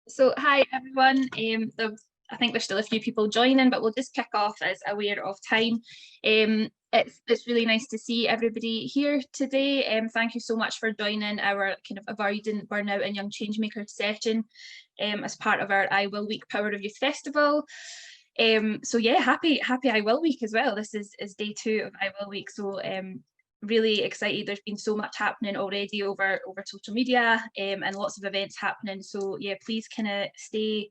So hi everyone. I think there's still a few people joining, but we'll just kick off as aware of time. It's really nice to see everybody here today. Thank you so much for joining our kind of Avoiding Burnout and Young Changemakers session as part of our I Will Week Power of Youth Festival. So yeah, happy I Will Week as well. This is day 2 of I Will Week. So really excited. There's been so much happening already over social media and lots of events happening. So yeah, please kind of stay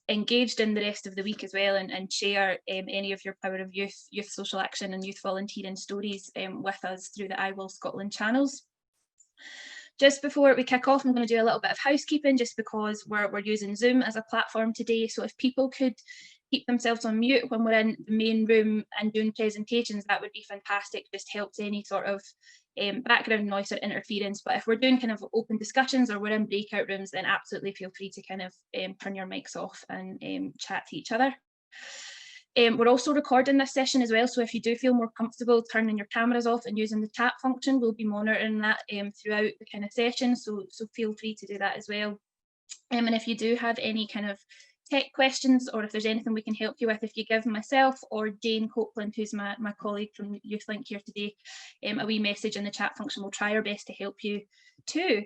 engaged in the rest of the week as well, and share any of your Power of Youth social action and youth volunteering stories with us through the I Will Scotland channels. Just before we kick off, I'm going to do a little bit of housekeeping just because we're using Zoom as a platform today. So if people could keep themselves on mute when we're in the main room and doing presentations, that would be fantastic. Just helps any sort of background noise or interference. But if we're doing kind of open discussions or we're in breakout rooms, then absolutely feel free to kind of turn your mics off and chat to each other. We're also recording this session as well, so if you do feel more comfortable turning your cameras off and using the chat function, we'll be monitoring that throughout the kind of session, so feel free to do that as well. And if you do have any kind of tech questions, or if there's anything we can help you with, if you give myself or Jane Copeland, who's my colleague from YouthLink here today, a wee message in the chat function, we'll try our best to help you too.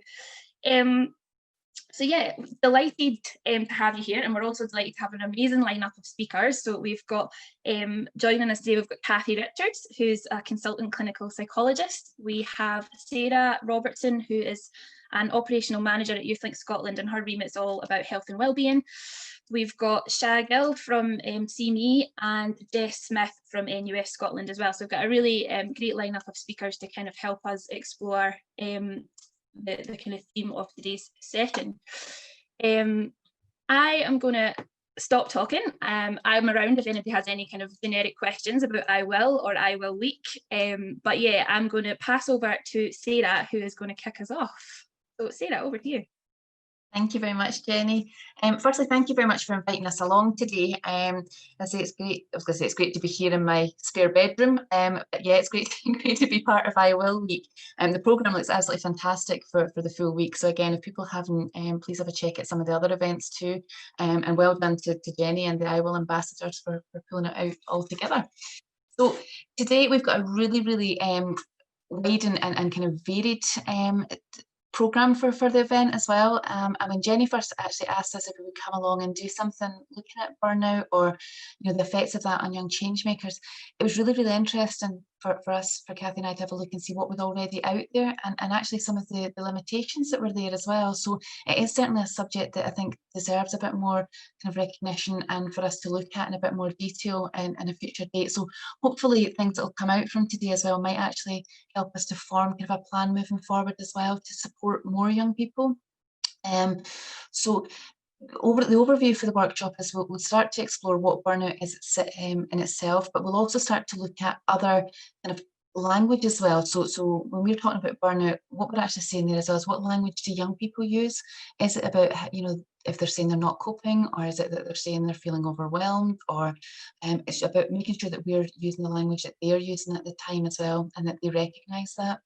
So yeah, delighted to have you here, and we're also delighted to have an amazing lineup of speakers. So we've got joining us today, we've got Cathy Richards, who's a consultant clinical psychologist. We have Sarah Robertson, who is an operational manager at YouthLink Scotland, and her remit's all about health and wellbeing. We've got Sha Gill from CME and Jess Smith from NUS Scotland as well. So we've got a really great lineup of speakers to kind of help us explore the kind of theme of today's session. I am going to stop talking. I'm around if anybody has any kind of generic questions about I Will or I Will Week. But yeah, I'm going to pass over to Sarah, who is going to kick us off. So Sarah, over to you. Thank you very much, Jenny. Firstly, thank you very much for inviting us along today. I say it's great. I was going to say it's great to be here in my spare bedroom. But yeah, it's great to be part of I Will Week. The programme looks absolutely fantastic for the full week. So again, if people haven't, please have a check at some of the other events too. And well done to Jenny and the I Will ambassadors for pulling it out all together. So today we've got a really wide and kind of varied programme for the event as well. I mean, Jenny first actually asked us if we would come along and do something looking at burnout or the effects of that on young changemakers. It was really interesting for us, for Cathy and I, to have a look and see what was already out there, and actually some of the limitations that were there as well. So it is certainly a subject that I think deserves a bit more kind of recognition and for us to look at in a bit more detail in a future date. So hopefully things that will come out from today as well might actually help us to form kind of a plan moving forward as well to support more young people. So over the overview for the workshop is we'll start to explore what burnout is in itself, but we'll also start to look at other kind of language as well. So when we're talking about burnout, what we're actually saying there as well is what language do young people use? Is it about, if they're saying they're not coping, or is it that they're saying they're feeling overwhelmed, or it's about making sure that we're using the language that they're using at the time as well, and that they recognise that.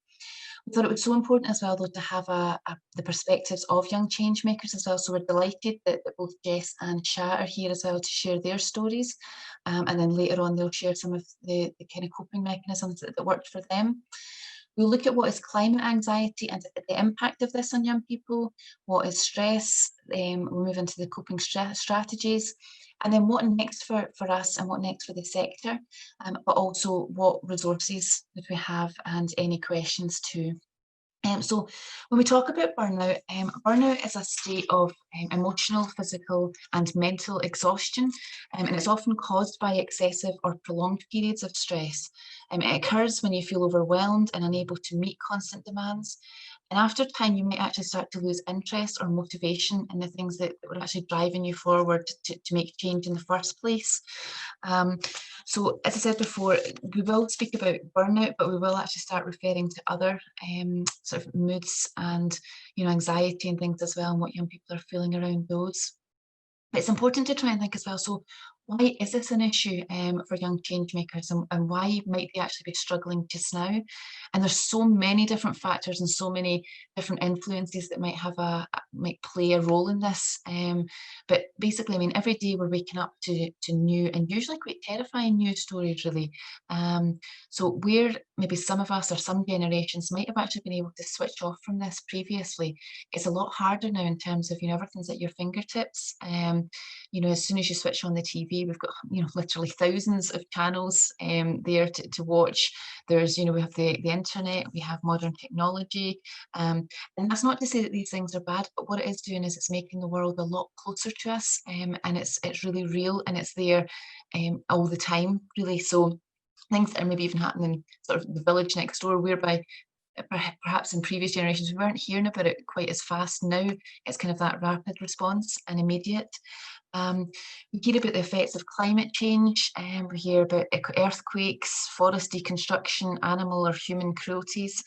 We thought it was so important as well, though, to have the perspectives of young change makers as well. So we're delighted that both Jess and Sha are here as well to share their stories. And then later on, they'll share some of the kind of coping mechanisms that worked for them. We'll look at what is climate anxiety and the impact of this on young people, what is stress, we'll move into the coping strategies, and then what next for us and what next for the sector, but also what resources that we have and any questions too. So when we talk about burnout, burnout is a state of emotional, physical and mental exhaustion, and it's often caused by excessive or prolonged periods of stress. It occurs when you feel overwhelmed and unable to meet constant demands. And after time, you might actually start to lose interest or motivation in the things that were actually driving you forward to make change in the first place. So as I said before, we will speak about burnout, but we will actually start referring to other sort of moods and anxiety and things as well, and what young people are feeling around those. But it's important to try and think as well, so why is this an issue for young change makers, and why might they actually be struggling just now? And there's so many different factors and so many different influences that might play a role in this. But basically, I mean, every day we're waking up to new and usually quite terrifying news stories, really. So where maybe some of us or some generations might have actually been able to switch off from this previously, it's a lot harder now in terms of, everything's at your fingertips. As soon as you switch on the TV, we've got, literally thousands of channels there to watch. There's, we have the internet, we have modern technology. And that's not to say that these things are bad, but what it is doing is it's making the world a lot closer to us. And it's really real, and it's there all the time, really. So things that are maybe even happening in sort of the village next door, whereby perhaps in previous generations we weren't hearing about it quite as fast. Now it's kind of that rapid response and immediate. We hear about the effects of climate change, and we hear about earthquakes, forest deconstruction, animal or human cruelties,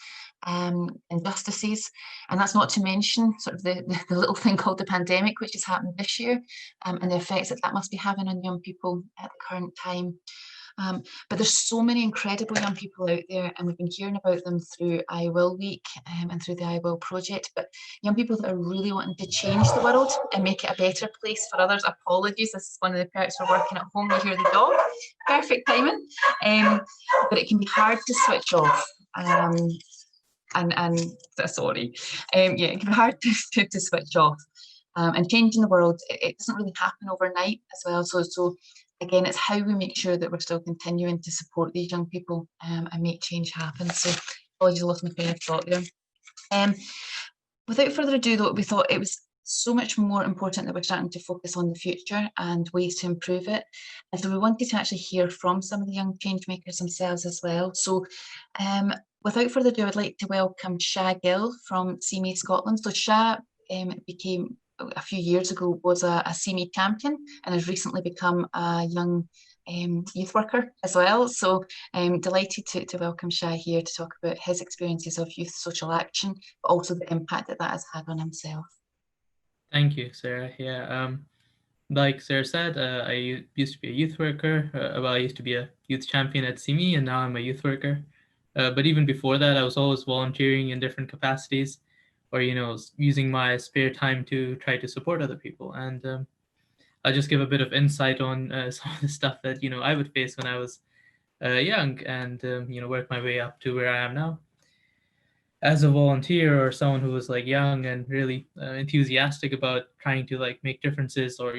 injustices, and that's not to mention sort of the little thing called the pandemic, which has happened this year, and the effects that must be having on young people at the current time. But there's so many incredible young people out there, and we've been hearing about them through I Will Week and through the I Will project, but young people that are really wanting to change the world and make it a better place for others. Apologies, this is one of the perks for working at home. You hear the dog, perfect timing. But it can be hard to switch off. Sorry. It can be hard to switch off. And changing the world, it doesn't really happen overnight as well. So again, it's how we make sure that we're still continuing to support these young people and make change happen. So apologies, I lost my train of thought there. Without further ado, though, we thought it was so much more important that we're starting to focus on the future and ways to improve it. And so we wanted to actually hear from some of the young change makers themselves as well. So without further ado, I'd like to welcome Sha Gill from CME Scotland. So Sha became, a few years ago, was a CME champion and has recently become a young youth worker as well. So I'm delighted to welcome Sha here to talk about his experiences of youth social action, but also the impact that has had on himself. Thank you, Sarah. Yeah, like Sarah said, I used to be a youth worker. I used to be a youth champion at CME, and now I'm a youth worker. But even before that, I was always volunteering in different capacities, or using my spare time to try to support other people. And I'll just give a bit of insight on some of the stuff that I would face when I was young, and work my way up to where I am now. As a volunteer or someone who was like young and really enthusiastic about trying to like make differences, or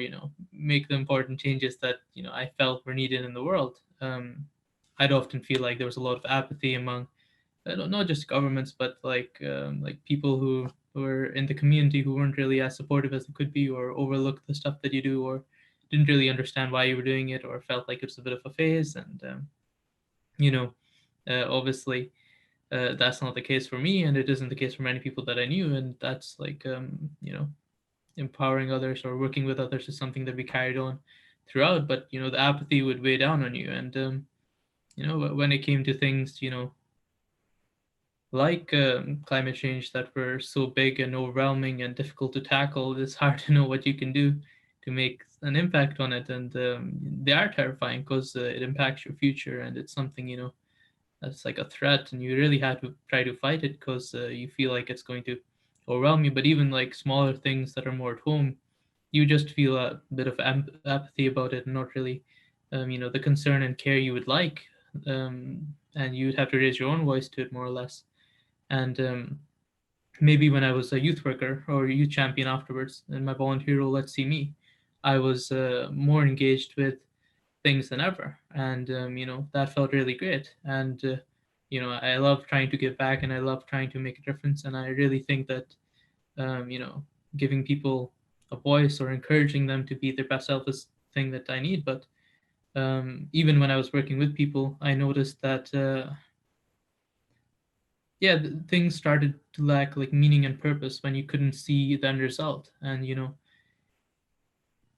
make the important changes that I felt were needed in the world, I'd often feel like there was a lot of apathy among not just governments, but like people who were in the community who weren't really as supportive as they could be, or overlooked the stuff that you do, or didn't really understand why you were doing it, or felt like it was a bit of a phase. And obviously that's not the case for me, and it isn't the case for many people that I knew. And that's like empowering others or working with others is something that we carried on throughout. But the apathy would weigh down on you. And when it came to things like climate change that were so big and overwhelming and difficult to tackle, it's hard to know what you can do to make an impact on it. And they are terrifying because it impacts your future, and it's something that's like a threat, and you really have to try to fight it because you feel like it's going to overwhelm you. But even like smaller things that are more at home, you just feel a bit of apathy about it, and not really the concern and care you would like. And you'd have to raise your own voice to it, more or less. And maybe when I was a youth worker or a youth champion afterwards in my volunteer role at CME, I was more engaged with things than ever. And that felt really great. And I love trying to give back, and I love trying to make a difference. And I really think that giving people a voice or encouraging them to be their best self is the thing that I need. But even when I was working with people, I noticed that things started to lack like meaning and purpose when you couldn't see the end result. And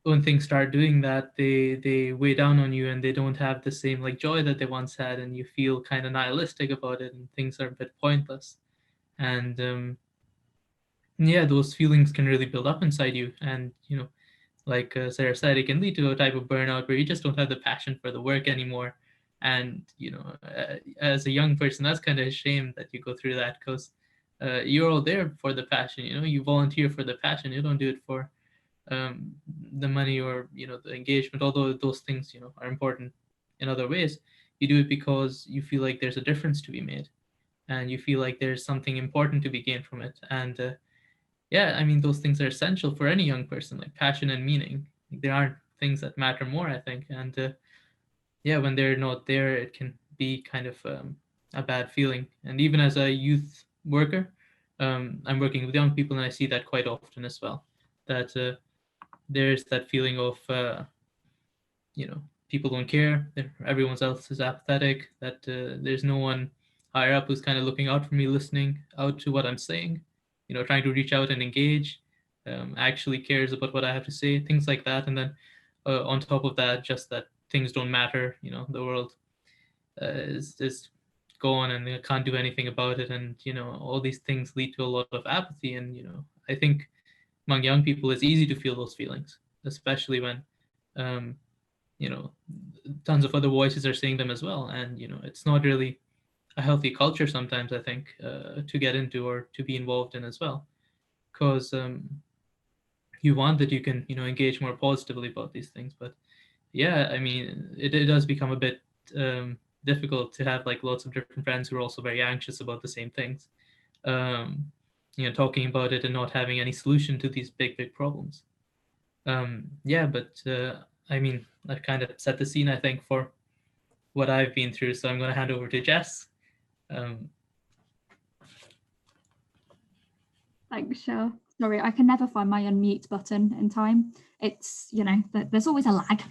when things start doing that, they weigh down on you, and they don't have the same like joy that they once had, and you feel kind of nihilistic about it, and things are a bit pointless. And those feelings can really build up inside you. And like Sarah said, it can lead to a type of burnout where you just don't have the passion for the work anymore. And as a young person, that's kind of a shame that you go through that, because you're all there for the passion. You volunteer for the passion. You don't do it for the money or the engagement. Although those things are important in other ways, you do it because you feel like there's a difference to be made, and you feel like there's something important to be gained from it. And yeah, I mean, those things are essential for any young person, like passion and meaning. Like, there aren't things that matter more, I think. And yeah, when they're not there, it can be kind of a bad feeling. And even as a youth worker, I'm working with young people, and I see that quite often as well. That there's that feeling of people don't care, everyone else is apathetic, that there's no one higher up who's kind of looking out for me, listening out to what I'm saying, trying to reach out and engage, actually cares about what I have to say, things like that. And then on top of that, just that things don't matter, the world is gone, and they can't do anything about it. And all these things lead to a lot of apathy. And I think among young people it's easy to feel those feelings, especially when um, tons of other voices are saying them as well. And it's not really a healthy culture sometimes, I think, to get into or to be involved in as well, because you want that you can engage more positively about these things. But yeah, I mean, it does become a bit difficult to have like lots of different friends who are also very anxious about the same things, um, talking about it and not having any solution to these big problems. Yeah, but I mean, I've kind of set the scene, I think, for what I've been through. So I'm going to hand over to Jess. Thanks, Sha. Sorry, I can never find my unmute button in time. It's, there's always a lag.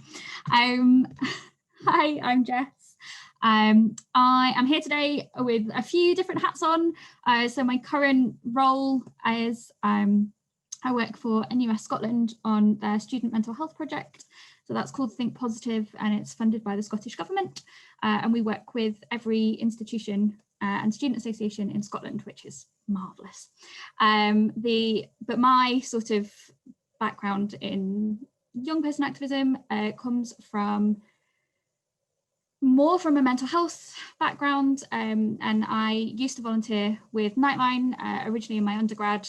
Hi, I'm Jess. I am here today with a few different hats on. So my current role is I work for NUS Scotland on their student mental health project. So that's called Think Positive, and it's funded by the Scottish Government. And we work with every institution and student association in Scotland, which is marvellous. But my sort of background in young person activism comes more from a mental health background, and I used to volunteer with Nightline originally in my undergrad,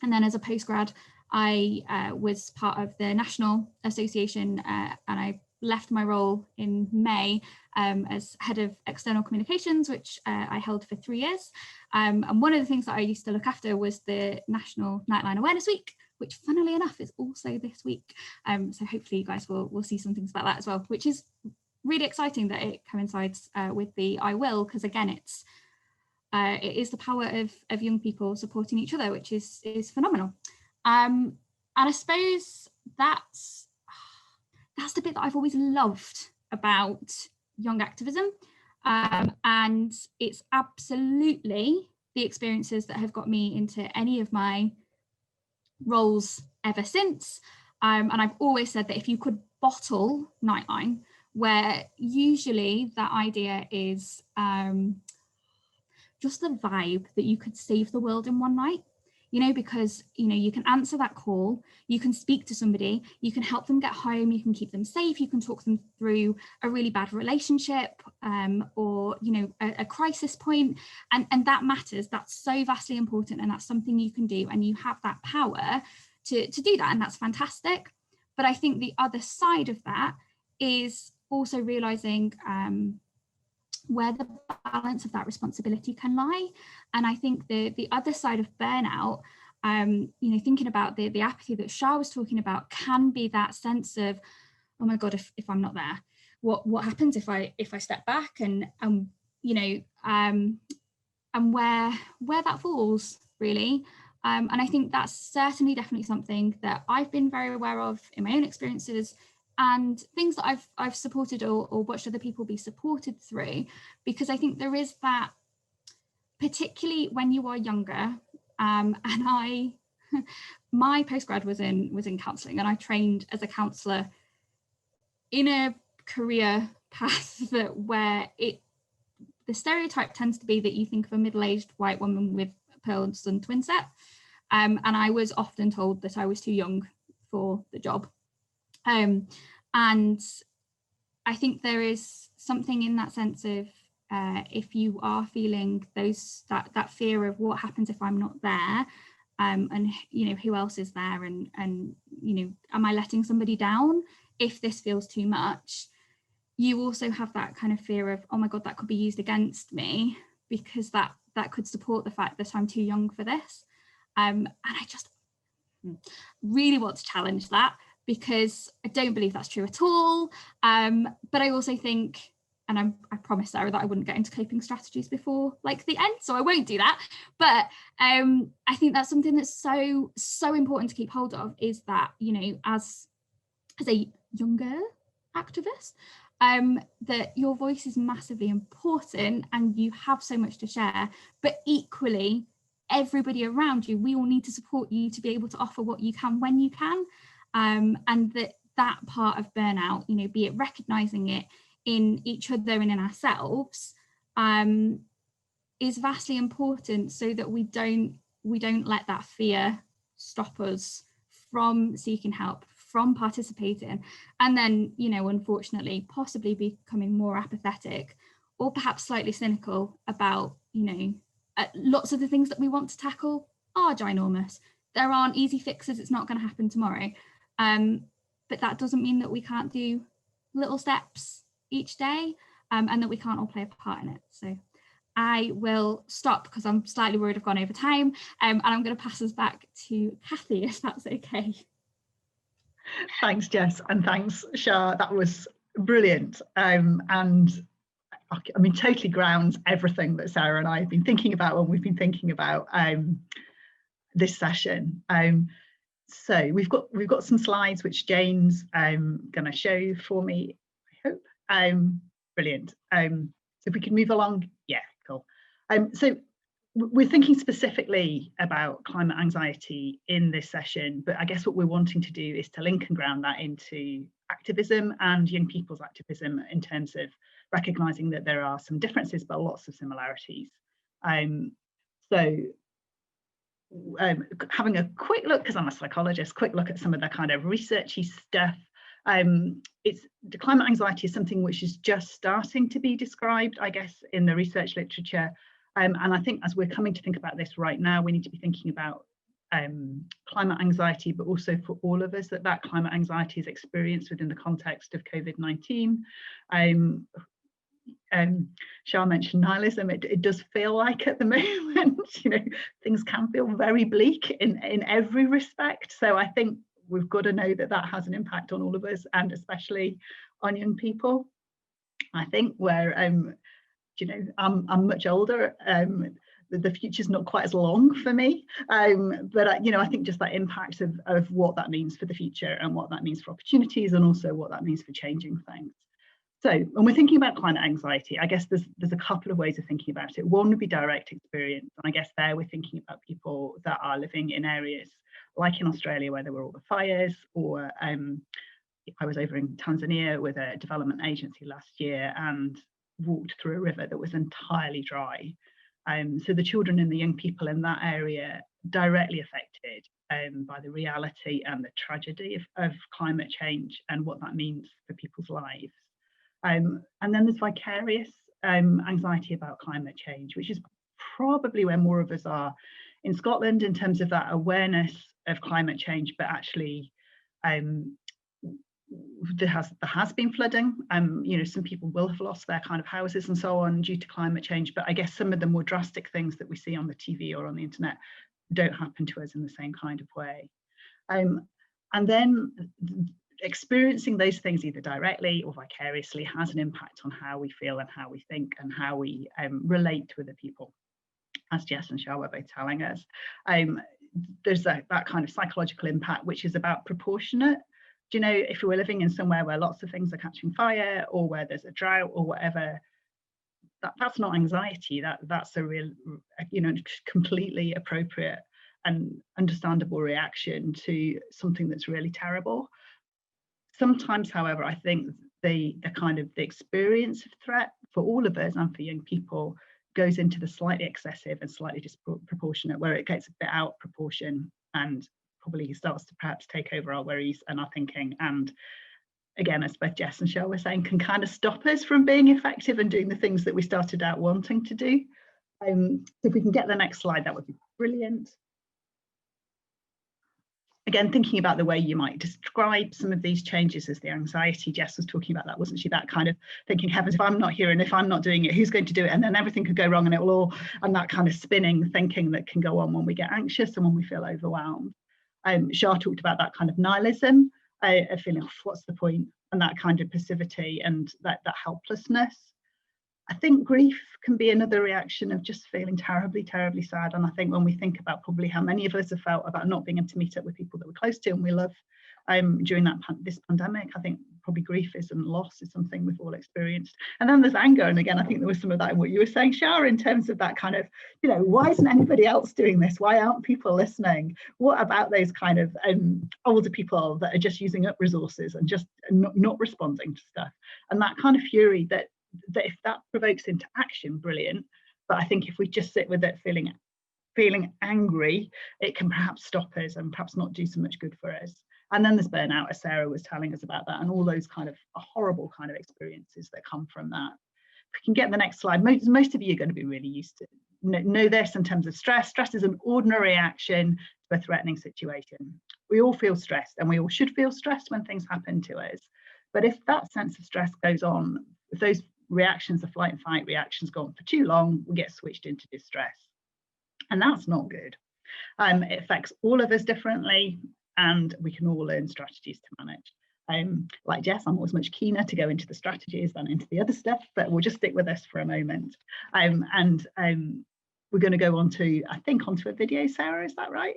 and then as a postgrad I was part of the National Association, and I left my role in May as head of external communications, which I held for 3 years. And one of the things that I used to look after was the National Nightline Awareness Week, which funnily enough is also this week. So hopefully you guys will see some things about that as well, which is really exciting that it coincides with the I Will, because again, it is the power of young people supporting each other, which is phenomenal. And I suppose that's the bit that I've always loved about young activism. And it's absolutely the experiences that have got me into any of my roles ever since. And I've always said that if you could bottle Nightline, where usually that idea is just the vibe that you could save the world in one night, because you can answer that call, you can speak to somebody, you can help them get home, you can keep them safe, you can talk them through a really bad relationship, or a crisis point, and that matters. That's so vastly important, and that's something you can do, and you have that power to do that, and that's fantastic. But I think the other side of that is also realizing where the balance of that responsibility can lie. And I think the other side of burnout, thinking about the apathy that Sha was talking about, can be that sense of, oh my God, if I'm not there, what happens if I step back, and where that falls, really. And I think that's certainly definitely something that I've been very aware of in my own experiences, and things that I've supported or watched other people be supported through, because I think there is that, particularly when you are younger. And my postgrad was in counselling, and I trained as a counsellor in a career path where the stereotype tends to be that you think of a middle-aged white woman with pearls and twin set. And I was often told that I was too young for the job. And I think there is something in that sense of if you are feeling that fear of what happens if I'm not there, and you know, who else is there, and you know, am I letting somebody down if this feels too much? You also have that kind of fear of, oh my God, that could be used against me, because that could support the fact that I'm too young for this. And I just really want to challenge that, because I don't believe that's true at all. But I also think, and I promised Sarah that I wouldn't get into coping strategies before like the end, so I won't do that. But I think that's something that's so important to keep hold of, is that, you know, as a younger activist, that your voice is massively important and you have so much to share, but equally everybody around you, we all need to support you to be able to offer what you can when you can. And that part of burnout, you know, be it recognizing it in each other and in ourselves, is vastly important, so that we don't let that fear stop us from seeking help, from participating, and then, you know, unfortunately possibly becoming more apathetic or perhaps slightly cynical about, you know, lots of the things that we want to tackle are ginormous. There aren't easy fixes. It's not going to happen tomorrow. But that doesn't mean that we can't do little steps each day, and that we can't all play a part in it. So I will stop, because I'm slightly worried I've gone over time, and I'm going to pass us back to Kathy, if that's okay. Thanks, Jess, and thanks, Sha. That was brilliant. And I mean, totally grounds everything that Sarah and I have been thinking about when we've been thinking about this session. So we've got some slides which Jane's going to show for me, I hope. Brilliant. So if we can move along, yeah, cool. So we're thinking specifically about climate anxiety in this session, but I guess what we're wanting to do is to link and ground that into activism and young people's activism, in terms of recognising that there are some differences but lots of similarities. So having a quick look, because I'm a psychologist, quick look at some of the kind of researchy stuff. The climate anxiety is something which is just starting to be described, I guess, in the research literature. And I think as we're coming to think about this right now, we need to be thinking about climate anxiety, but also for all of us, that climate anxiety is experienced within the context of COVID-19. Sha mentioned nihilism. It does feel like at the moment, you know, things can feel very bleak in every respect. So I think we've got to know that has an impact on all of us, and especially on young people. I think where you know, I'm much older. The future's not quite as long for me, but you know, I think just that impact of what that means for the future, and what that means for opportunities, and also what that means for changing things. So when we're thinking about climate anxiety, I guess there's a couple of ways of thinking about it. One would be direct experience, and I guess there we're thinking about people that are living in areas like in Australia where there were all the fires, or I was over in Tanzania with a development agency last year and walked through a river that was entirely dry. So the children and the young people in that area directly affected by the reality and the tragedy of climate change and what that means for people's lives. And then there's vicarious anxiety about climate change, which is probably where more of us are in Scotland in terms of that awareness of climate change, but actually there has been flooding. You know, some people will have lost their kind of houses and so on due to climate change, but I guess some of the more drastic things that we see on the TV or on the internet don't happen to us in the same kind of way. And then experiencing those things either directly or vicariously has an impact on how we feel and how we think and how we relate to other people, as Jess and Sha were both telling us. There's that kind of psychological impact, which is about proportionate. Do you know, if we were living in somewhere where lots of things are catching fire, or where there's a drought or whatever, that's not anxiety. That's a real, you know, completely appropriate and understandable reaction to something that's really terrible. Sometimes, however, I think the kind of the experience of threat for all of us and for young people goes into the slightly excessive and slightly disproportionate, where it gets a bit out of proportion and probably starts to perhaps take over our worries and our thinking, and again, as both Jess and Sha were saying, can kind of stop us from being effective and doing the things that we started out wanting to do. If we can get the next slide, that would be brilliant. Again, thinking about the way you might describe some of these changes as the anxiety. Jess was talking about that, wasn't she? That kind of thinking, heavens, if I'm not here and if I'm not doing it, who's going to do it? And then everything could go wrong and it will all, and that kind of spinning thinking that can go on when we get anxious and when we feel overwhelmed. Sha talked about that kind of nihilism, a feeling of what's the point, and that kind of passivity and that helplessness. I think grief can be another reaction of just feeling terribly, terribly sad. And I think when we think about probably how many of us have felt about not being able to meet up with people that we're close to and we love during this pandemic, I think probably grief and loss is something we've all experienced. And then there's anger. And again, I think there was some of that in what you were saying, Sha, in terms of that kind of, you know, why isn't anybody else doing this? Why aren't people listening? What about those kind of older people that are just using up resources and just not responding to stuff? And that kind of fury that if that provokes into action, brilliant. But I think if we just sit with it feeling angry, it can perhaps stop us and perhaps not do so much good for us. And then there's burnout, as Sarah was telling us about that, and all those kind of horrible kind of experiences that come from that. If we can get the next slide, most of you are going to be really used to know this in terms of stress. Stress is an ordinary reaction to a threatening situation. We all feel stressed, and we all should feel stressed when things happen to us. But if that sense of stress goes on, if those reactions, the flight and fight reactions, go on for too long, we get switched into distress, and that's not good. It affects all of us differently, and we can all learn strategies to manage. Like Jess, I'm always much keener to go into the strategies than into the other stuff, but we'll just stick with this for a moment. We're going to go on to, I think, onto a video, Sarah, is that right?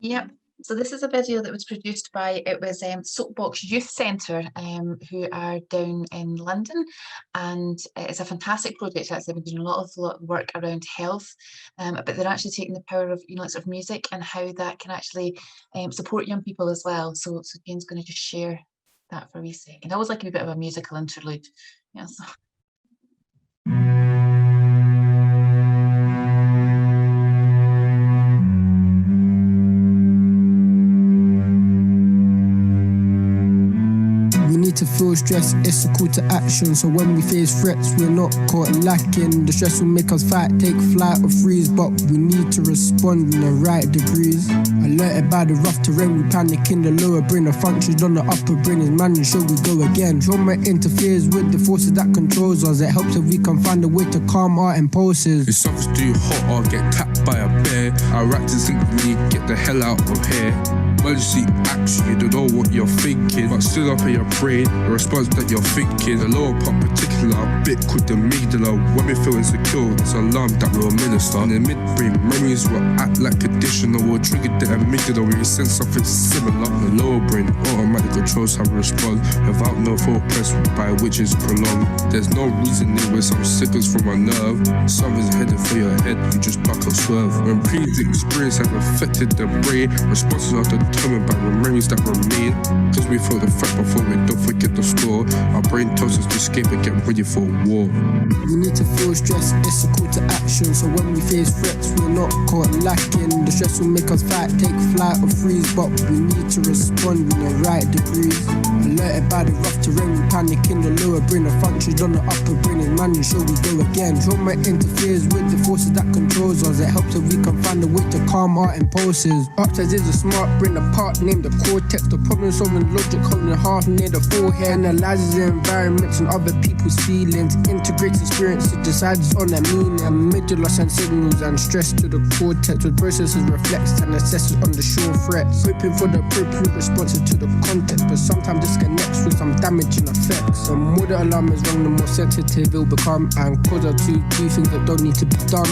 Yep. So this is a video that was produced by, it was Soapbox Youth Centre, who are down in London, and it's a fantastic project. Actually, they've been doing a lot of work around health, but they're actually taking the power of, you know, sort of music and how that can actually support young people as well. So Jane's going to just share that for a wee second. I always like a bit of a musical interlude. Yeah. So. To feel stress, it's a call to action. So when we face threats, we're not caught lacking. The stress will make us fight, take flight or freeze, but we need to respond in the right degrees. Alerted by the rough terrain, we panic in the lower brain. The functions on the upper brain is managed, so we go again. Trauma interferes with the forces that controls us. It helps if we can find a way to calm our impulses. If something's too hot, I'll get tapped by a bear. Our actors instinctively get the hell out of here. Emergency action, you don't know what you're thinking, but still up in your brain, the response that you're thinking. The lower part particular, a bit quick the amygdala. When we feel insecure, it's alarm that will minister. In the midbrain, memories will act like conditional, will trigger the amygdala when you sense something similar. The lower brain automatic controls how we respond, without no focus by which is prolonged. There's no reasoning with some signals from a nerve. Something's headed for your head, you just buck or swerve. When previous experience has affected the brain, responses are determined by the memories that remain. Cause we feel the threat before we don't forget the score. Our brain tells us to escape and get ready for war. We need to feel stress, it's a call to action. So when we face threats, we're not caught lacking. The stress will make us fight, take flight or freeze, but we need to respond in the right degrees. Alerted by the rough terrain, we panic in the lower brain. The functions on the upper brain is managed, so we go again. Trauma interferes with the forces that controls us. It helps if we can find a way to calm our impulses. Upstairs is a smart brain, a part named the cortex. The problem solving logic holding half near the forehead. Analyzes the environments and other people's feelings. Integrates experiences, decides on their meaning. Amygdala sends signals and stress to the cortex, with processes reflects and assesses on the sure threats. Hoping for the appropriate responses to the context, but sometimes disconnects with some damaging effects. The more the alarm is rung, the more sensitive it'll become, and cause us to do things that don't need to be done.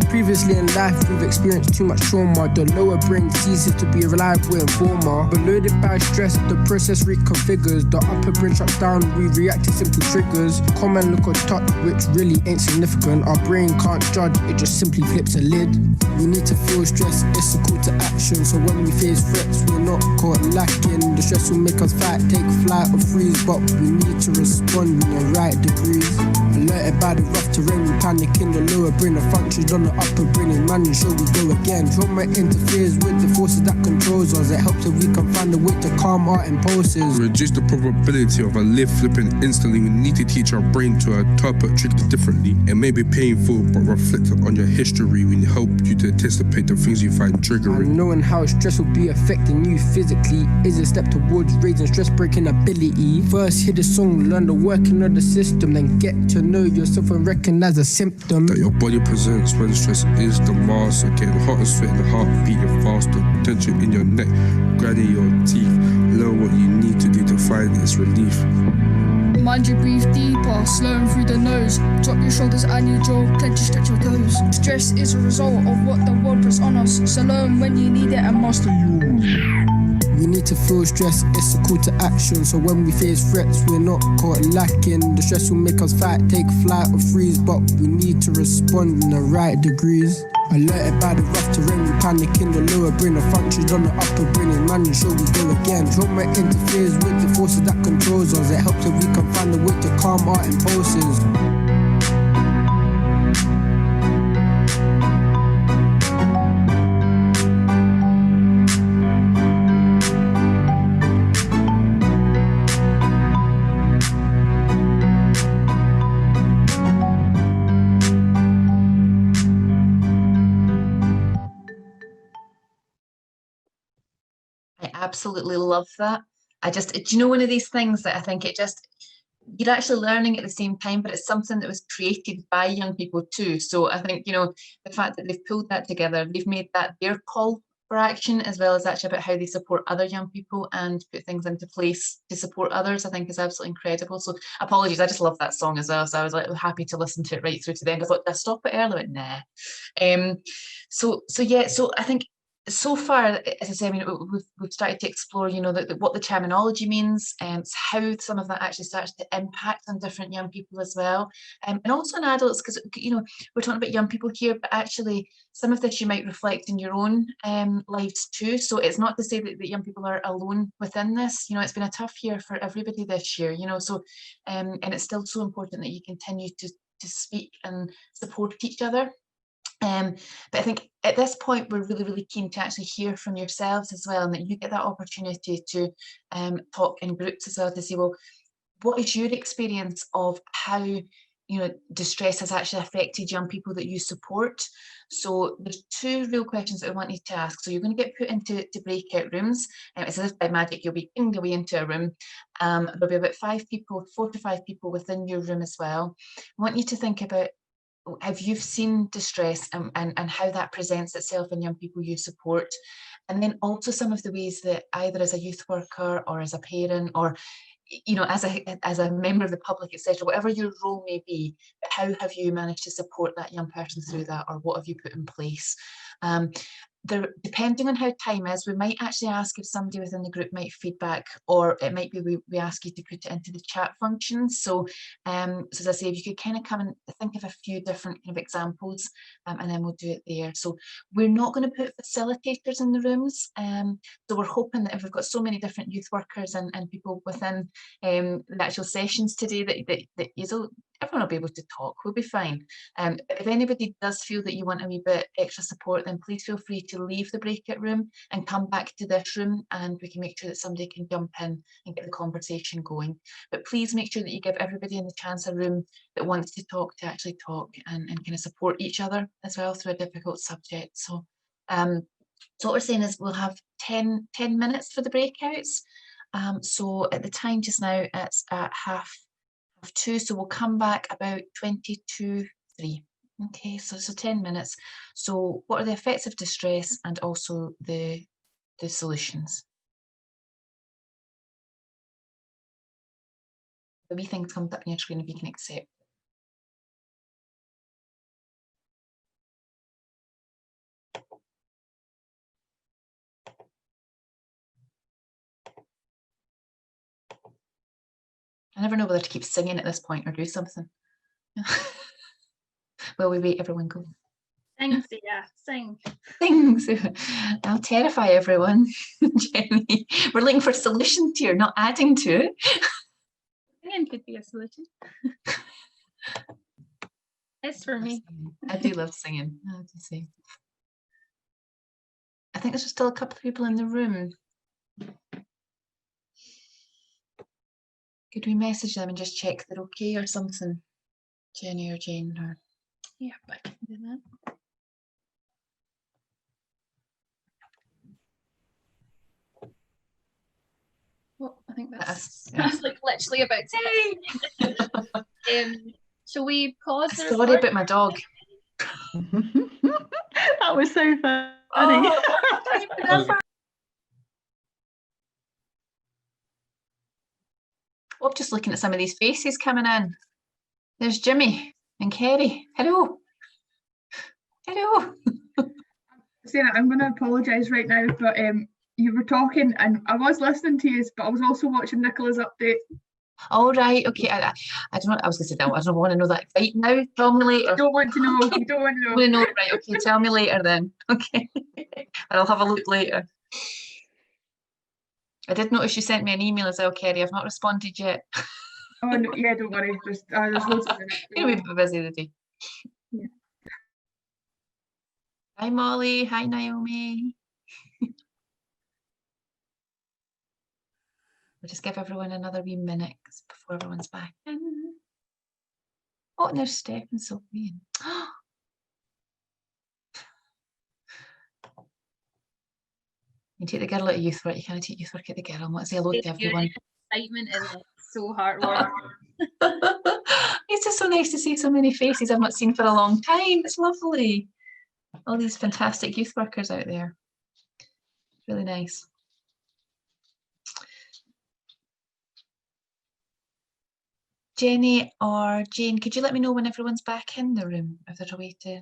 Previously in life, we've experienced too much trauma. The lower brain ceases to be reliable we're informer. But loaded by stress, the process reconfigures. The upper brain shuts down, we react to simple triggers. Comment, look or touch, which really ain't significant. Our brain can't judge, it just simply flips a lid. We need to feel stress, it's a call to action. So when we face threats, we're not caught lacking. The stress will make us fight, take flight or freeze, but we need to respond in the right degrees. Alerted by the rough terrain, we panic in the lower brain. The functions on the upper brain is running, so we go again. Trauma interferes with the forces that controls us. It helps if we can find a way to calm our impulses. Reduce the probability of a lid flipping instantly. We need to teach our brain to interpret triggers differently. It may be painful, but reflect on your history. We help you to anticipate the things you find triggering. And knowing how stress will be affecting you physically is a step towards raising stress breaking ability. First hear the song, learn the working of the system, then get to know yourself and recognize a symptom that your body presents when stress is the master. Getting hot and sweating, the heart beating faster, tension in your neck, grinding your teeth. Learn what you need to do to find its relief. Mind you, breathe deeper, slowing through the nose. Drop your shoulders and your jaw, clench, stretch your toes. Stress is a result of what the world puts on us, so learn when you need it and master yours. We need to feel stress, it's a call to action. So when we face threats, we're not caught lacking. The stress will make us fight, take flight or freeze, but we need to respond in the right degrees. Alerted by the rough terrain, we panic in the lower brain. The functions on the upper brain is running, so we go again. Trauma interferes with the forces that controls us. It helps if we can find a way to calm our impulses. I absolutely love that. Do you know, one of these things that I think you're actually learning at the same time, but it's something that was created by young people too. So I think, the fact that they've pulled that together, they've made that their call for action, as well as actually about how they support other young people and put things into place to support others, I think is absolutely incredible. So apologies, I just love that song as well. So I was like happy to listen to it right through to the end. I thought, did I stop it early? But nah. So I think so far, as I say, I mean, we've started to explore, what the terminology means and how some of that actually starts to impact on different young people as well, and also on adults, because we're talking about young people here, but actually some of this you might reflect in your own lives too. So it's not to say that young people are alone within this. It's been a tough year for everybody this year. So and it's still so important that you continue to speak and support each other. But I think at this point, we're really, really keen to actually hear from yourselves as well, and that you get that opportunity to talk in groups as well, to say, well, what is your experience of how distress has actually affected young people that you support? So there's two real questions that I want you to ask. So you're going to get put into breakout rooms. It's as if by magic you'll be pinged away into a room. There'll be about 4 to 5 people within your room as well. I want you to think about, have you seen distress and how that presents itself in young people you support? And then also some of the ways that either as a youth worker or as a parent or as a member of the public, etc., whatever your role may be, how have you managed to support that young person through that, or what have you put in place? Depending on how time is, we might actually ask if somebody within the group might feedback, or it might be we ask you to put it into the chat function. So, as I say, if you could kind of come and think of a few different kind of examples, and then we'll do it there. So we're not going to put facilitators in the rooms. So we're hoping that if we've got so many different youth workers and people within the actual sessions today, that everyone will be able to talk. We'll be fine. If anybody does feel that you want a wee bit extra support, then please feel free to leave the breakout room and come back to this room, and we can make sure that somebody can jump in and get the conversation going. But please make sure that you give everybody in the chance a room that wants to talk to actually talk and kind of support each other as well through a difficult subject. So, so what we're saying is we'll have 10 minutes for the breakouts. So at the time just now, it's at 2:30, so we'll come back about 3:22. Okay, so 10 minutes. So what are the effects of distress and also the solutions? The wee thing comes up on your screen if you can accept. I never know whether to keep singing at this point or do something. Well, we wait, everyone go. Sing, Sarah, sing. Things. I'll terrify everyone, Jenny. We're looking for solutions here, not adding to it. Singing could be a solution. It's for me. I do love singing, I have to say. I think there's still a couple of people in the room. Could we message them and just check they're okay or something? Jenny or Jane or... Yeah, I can do that. Well, I think that's like literally about to shall we pause? Sorry about my dog. That was so funny. Oh, I'm just looking at some of these faces coming in. There's Jimmy and Kerry. Hello. Hello. Sarah, I'm going to apologise right now, but you were talking and I was listening to you, but I was also watching Nicola's update. All right, okay. I don't know. I was going to say that. I don't want to know that right now. Tell me later. You don't want to know. You don't want to know. We know, right? Okay, tell me later then. Okay, I'll have a look later. I did notice you sent me an email as well, Kerry. I've not responded yet. Oh no, yeah, don't worry. There's loads of it. We've been busy today. Yeah. Hi Molly. Hi Naomi. We'll just give everyone another wee minute before everyone's back in. Oh, and there's Steph and Sophie. You take the girl out of youth work, you can't take youth work at the girl. I want to say hello to everyone. Excitement is so heartwarming. It's just so nice to see so many faces I've not seen for a long time. It's lovely. All these fantastic youth workers out there. Really nice. Jenny or Jane, could you let me know when everyone's back in the room? If there's a way to...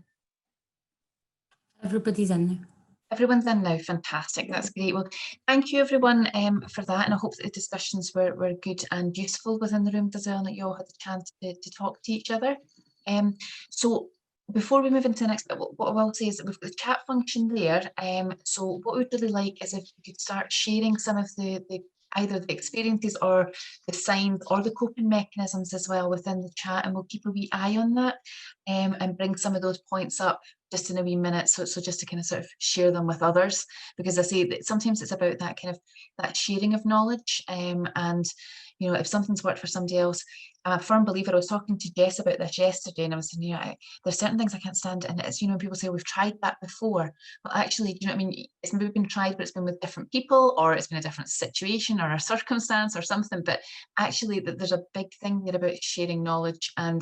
Everybody's in now. Everyone's in now, fantastic, that's great. Well, thank you everyone for that, and I hope that the discussions were good and useful within the room as well, and that you all had the chance to talk to each other. So before we move into the next bit, what I will say is that we've got the chat function there, so what we'd really like is if you could start sharing some of the either the experiences or the signs or the coping mechanisms as well within the chat, and we'll keep a wee eye on that and bring some of those points up just in a wee minute, so just to kind of sort of share them with others, because I say that sometimes it's about that kind of that sharing of knowledge, and you know, if something's worked for somebody else, I'm a firm believer. I was talking to Jess about this yesterday, and I was saying, you know, there's certain things I can't stand, and it's, you know, people say we've tried that before. Well, actually, you know what I mean? It's maybe been tried, but it's been with different people, or it's been a different situation or a circumstance or something. But actually, there's a big thing there about sharing knowledge, and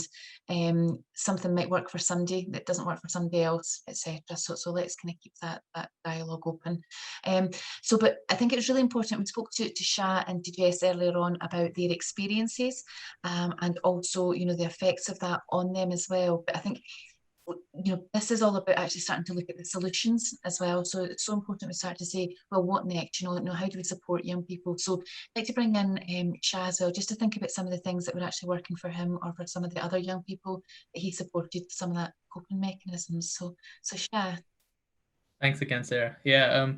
something might work for somebody that doesn't work for somebody else, etc. So let's kind of keep that dialogue open. But I think it's really important. We spoke to Sha and to Jess earlier on about their experiences, and also, you know, the effects of that on them as well. But I think, you know, this is all about actually starting to look at the solutions as well. So it's so important we start to say, well, what next? You know, how do we support young people? So I'd like to bring in Sha as well, just to think about some of the things that were actually working for him, or for some of the other young people that he supported, some of that coping mechanisms. So Sha. Thanks again, Sarah. Yeah,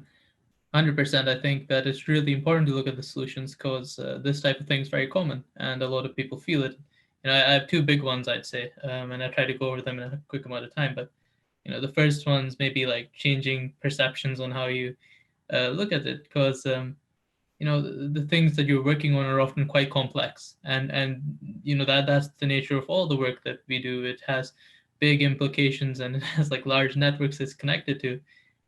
100%. I think that it's really important to look at the solutions, because this type of thing is very common and a lot of people feel it. You know, I have two big ones, I'd say, and I try to go over them in a quick amount of time. But, you know, the first one's maybe like changing perceptions on how you look at it, because, you know, the things that you're working on are often quite complex, and you know, that's the nature of all the work that we do. It has big implications, and it has like large networks it's connected to.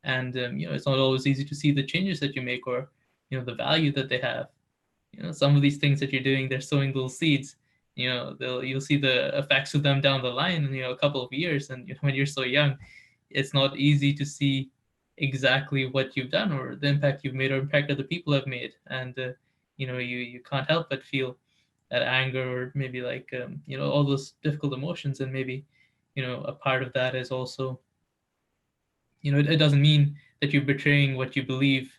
And you know, it's not always easy to see the changes that you make, or you know, the value that they have. You know, some of these things that you're doing, they're sowing little seeds. You know, you'll see the effects of them down the line in, you know, a couple of years. And you know, when you're so young, it's not easy to see exactly what you've done, or the impact you've made, or impact other people have made. And you know, you can't help but feel that anger, or maybe like you know, all those difficult emotions. And maybe, you know, a part of that is also, you know, it doesn't mean that you're betraying what you believe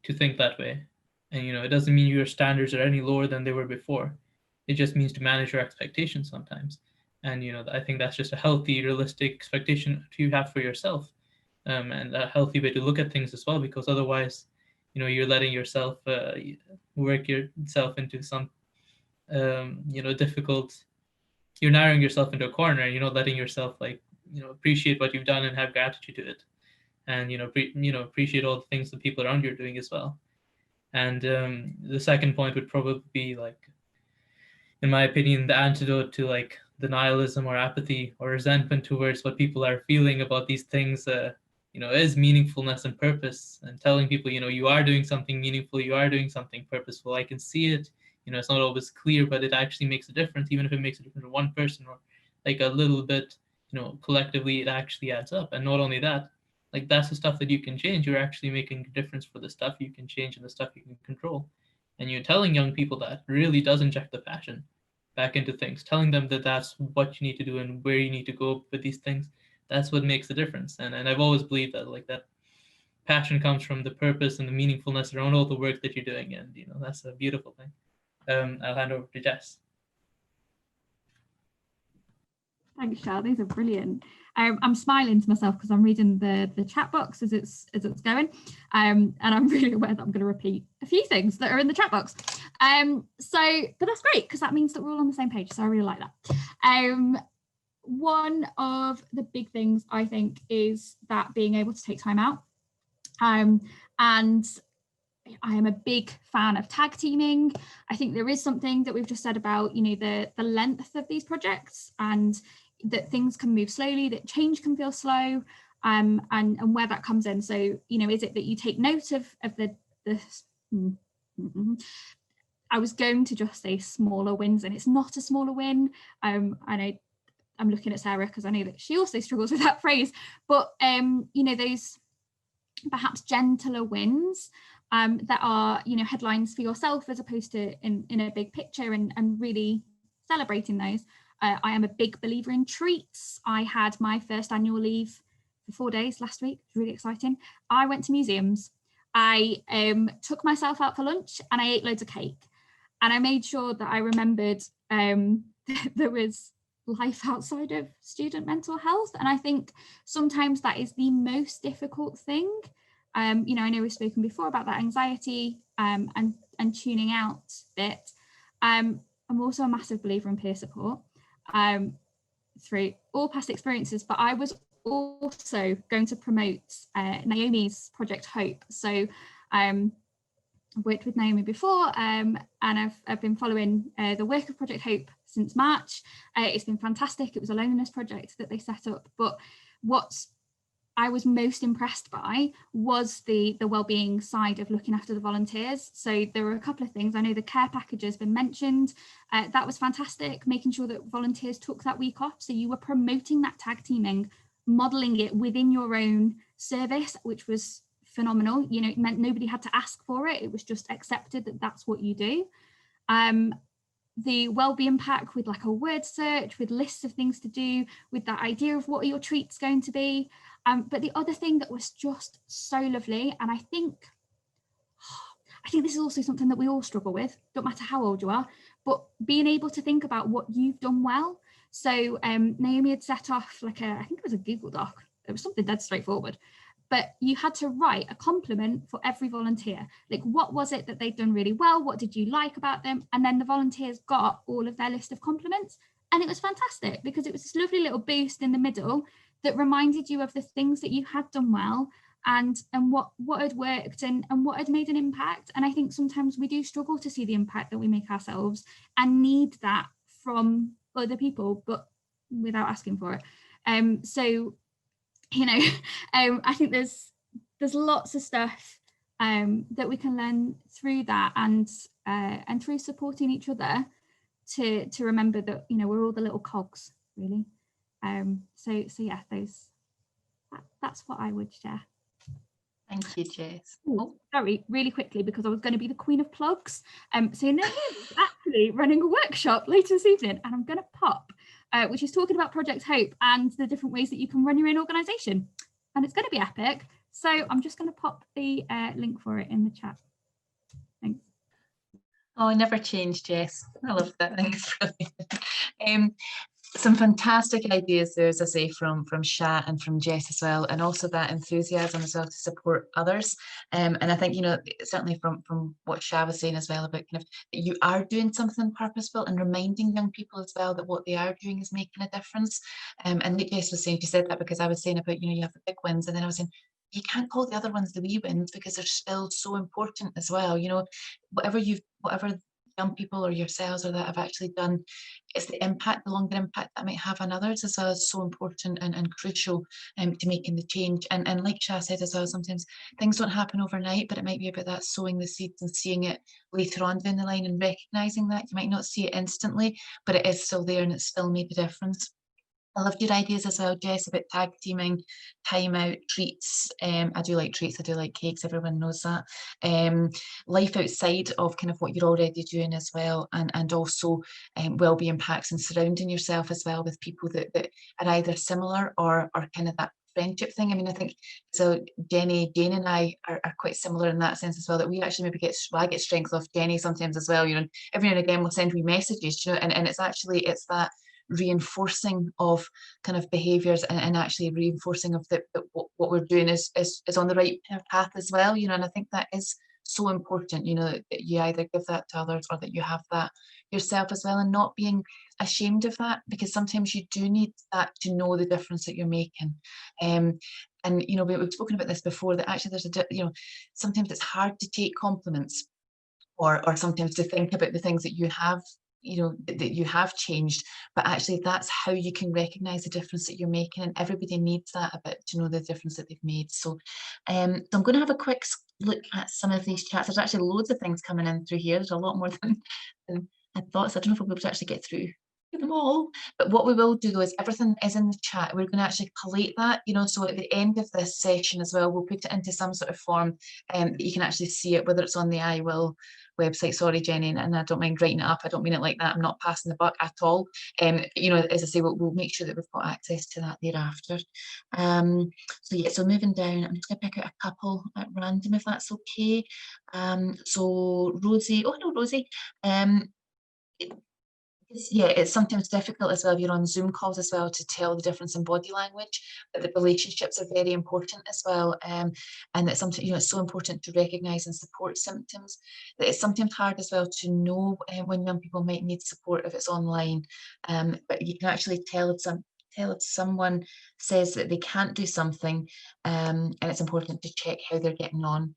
to think that way. And, you know, it doesn't mean your standards are any lower than they were before. It just means to manage your expectations sometimes. And, I think that's just a healthy, realistic expectation you have for yourself, and a healthy way to look at things as well, because otherwise, you're letting yourself work yourself into some, difficult, you're narrowing yourself into a corner, and you're not letting yourself appreciate what you've done and have gratitude to it. And, appreciate all the things that people around you are doing as well. And the second point would probably be, in my opinion, the antidote to denialism or apathy or resentment towards what people are feeling about these things, is meaningfulness and purpose, and telling people, you are doing something meaningful, you are doing something purposeful. I can see it. It's not always clear, but it actually makes a difference, even if it makes a difference to one person or a little bit, collectively, it actually adds up. And not only that, that's the stuff that you can change. You're actually making a difference for the stuff you can change and the stuff you can control. And you're telling young people that really does inject the passion back into things, telling them that that's what you need to do and where you need to go with these things. That's what makes the difference. And I've always believed that that passion comes from the purpose and the meaningfulness around all the work that you're doing. And, that's a beautiful thing. I'll hand over to Jess. Thanks, Sha. These are brilliant. I'm smiling to myself because I'm reading the chat box as it's going, and I'm really aware that I'm going to repeat a few things that are in the chat box. But that's great because that means that we're all on the same page. So I really like that. One of the big things I think is that being able to take time out, and I am a big fan of tag teaming. I think there is something that we've just said about, the length of these projects, and that things can move slowly, that change can feel slow, and where that comes in. So, is it that you take note of the I was going to just say smaller wins, and it's not a smaller win. I know I'm looking at Sarah because I know that she also struggles with that phrase, but those perhaps gentler wins that are, headlines for yourself as opposed to in a big picture, and really celebrating those. I am a big believer in treats. I had my first annual leave for 4 days last week. It was really exciting. I went to museums. I took myself out for lunch and I ate loads of cake. And I made sure that I remembered there was life outside of student mental health. And I think sometimes that is the most difficult thing. I know we've spoken before about that anxiety and tuning out bit. I'm also a massive believer in peer support through all past experiences, but I was also going to promote Naomi's Project Hope. So I've worked with Naomi before, and I've been following the work of Project Hope since March. It's been fantastic. It was a loneliness project that they set up, but what I was most impressed by was the wellbeing side of looking after the volunteers. So there were a couple of things. I know the care package has been mentioned. That was fantastic, making sure that volunteers took that week off. So you were promoting that tag teaming, modelling it within your own service, which was phenomenal. It meant nobody had to ask for it. It was just accepted that that's what you do. The wellbeing pack with a word search, with lists of things to do, with that idea of what are your treats going to be. But the other thing that was just so lovely, and I think this is also something that we all struggle with, don't matter how old you are, but being able to think about what you've done well. So Naomi had set off I think it was a Google Doc. It was something dead straightforward. But you had to write a compliment for every volunteer. What was it that they'd done really well? What did you like about them? And then the volunteers got all of their list of compliments. And it was fantastic because it was this lovely little boost in the middle that reminded you of the things that you had done well and what had worked and what had made an impact. And I think sometimes we do struggle to see the impact that we make ourselves and need that from other people, but without asking for it. I think there's lots of stuff that we can learn through that and through supporting each other to remember that we're all the little cogs really. So yeah, that's what I would share. Thank you, Jess. Sorry, really quickly, because I was going to be the queen of plugs. So now I'm actually running a workshop later this evening, and I'm going to pop, which is talking about Project Hope and the different ways that you can run your own organisation. And it's going to be epic. So I'm just going to pop the link for it in the chat. Thanks. Oh, never change, Jess. I love that. I think it's brilliant. Some fantastic ideas there, as I say, from Sha and from Jess as well, and also that enthusiasm as well to support others. And I think, you know, certainly from what Sha was saying as well about kind of that you are doing something purposeful and reminding young people as well that what they are doing is making a difference. And like Jess was saying, she said that because I was saying about, you know, you have the big wins, and then I was saying, you can't call the other ones the wee wins because they're still so important as well. You know, whatever young people or yourselves or that have actually done, it's the impact, the longer impact that might have on others as well, is so important and crucial to making the change. And like Sha said as well, sometimes things don't happen overnight, but it might be about that sowing the seeds and seeing it later on down the line and recognising that. You might not see it instantly, but it is still there and it's still made a difference. I loved your ideas as well, Jess, about tag teaming, time out, treats. I do like treats, I do like cakes, everyone knows that. Life outside of kind of what you're already doing as well, and also wellbeing packs and surrounding yourself as well with people that are either similar or kind of that friendship thing. I mean, I think so. Jane and I are quite similar in that sense as well, that we actually maybe I get strength off Jenny sometimes as well. You know, every now and again we'll send messages, you know, and it's that reinforcing of kind of behaviours and actually reinforcing of what we're doing is on the right path as well, you know. And I think that is so important, you know, that you either give that to others or that you have that yourself as well, and not being ashamed of that, because sometimes you do need that to know the difference that you're making. And you know, we've spoken about this before, that actually there's you know, sometimes it's hard to take compliments, or sometimes to think about the things that you have, you know, that you have changed, but actually that's how you can recognize the difference that you're making, and everybody needs that a bit to know the difference that they've made. So I'm going to have a quick look at some of these chats. There's actually loads of things coming in through here. There's a lot more than I thought, so I don't know if we'll be able to actually get through them all, but what we will do though is everything is in the chat. We're going to actually collate that, you know, so at the end of this session as well, we'll put it into some sort of form that you can actually see it, whether it's on the I Will website. Sorry, Jenny, and I don't mind writing it up. I don't mean it like that. I'm not passing the buck at all. You know, as I say, we'll make sure that we've got access to that thereafter. So yeah, so moving down, I'm just going to pick out a couple at random if that's okay. So Rosie, oh no, Rosie. Yeah, it's sometimes difficult as well if you're on Zoom calls as well to tell the difference in body language, but the relationships are very important as well, and that sometimes, you know, it's so important to recognise and support symptoms. That it's sometimes hard as well to know when young people might need support if it's online, but you can actually tell if someone says that they can't do something, and it's important to check how they're getting on.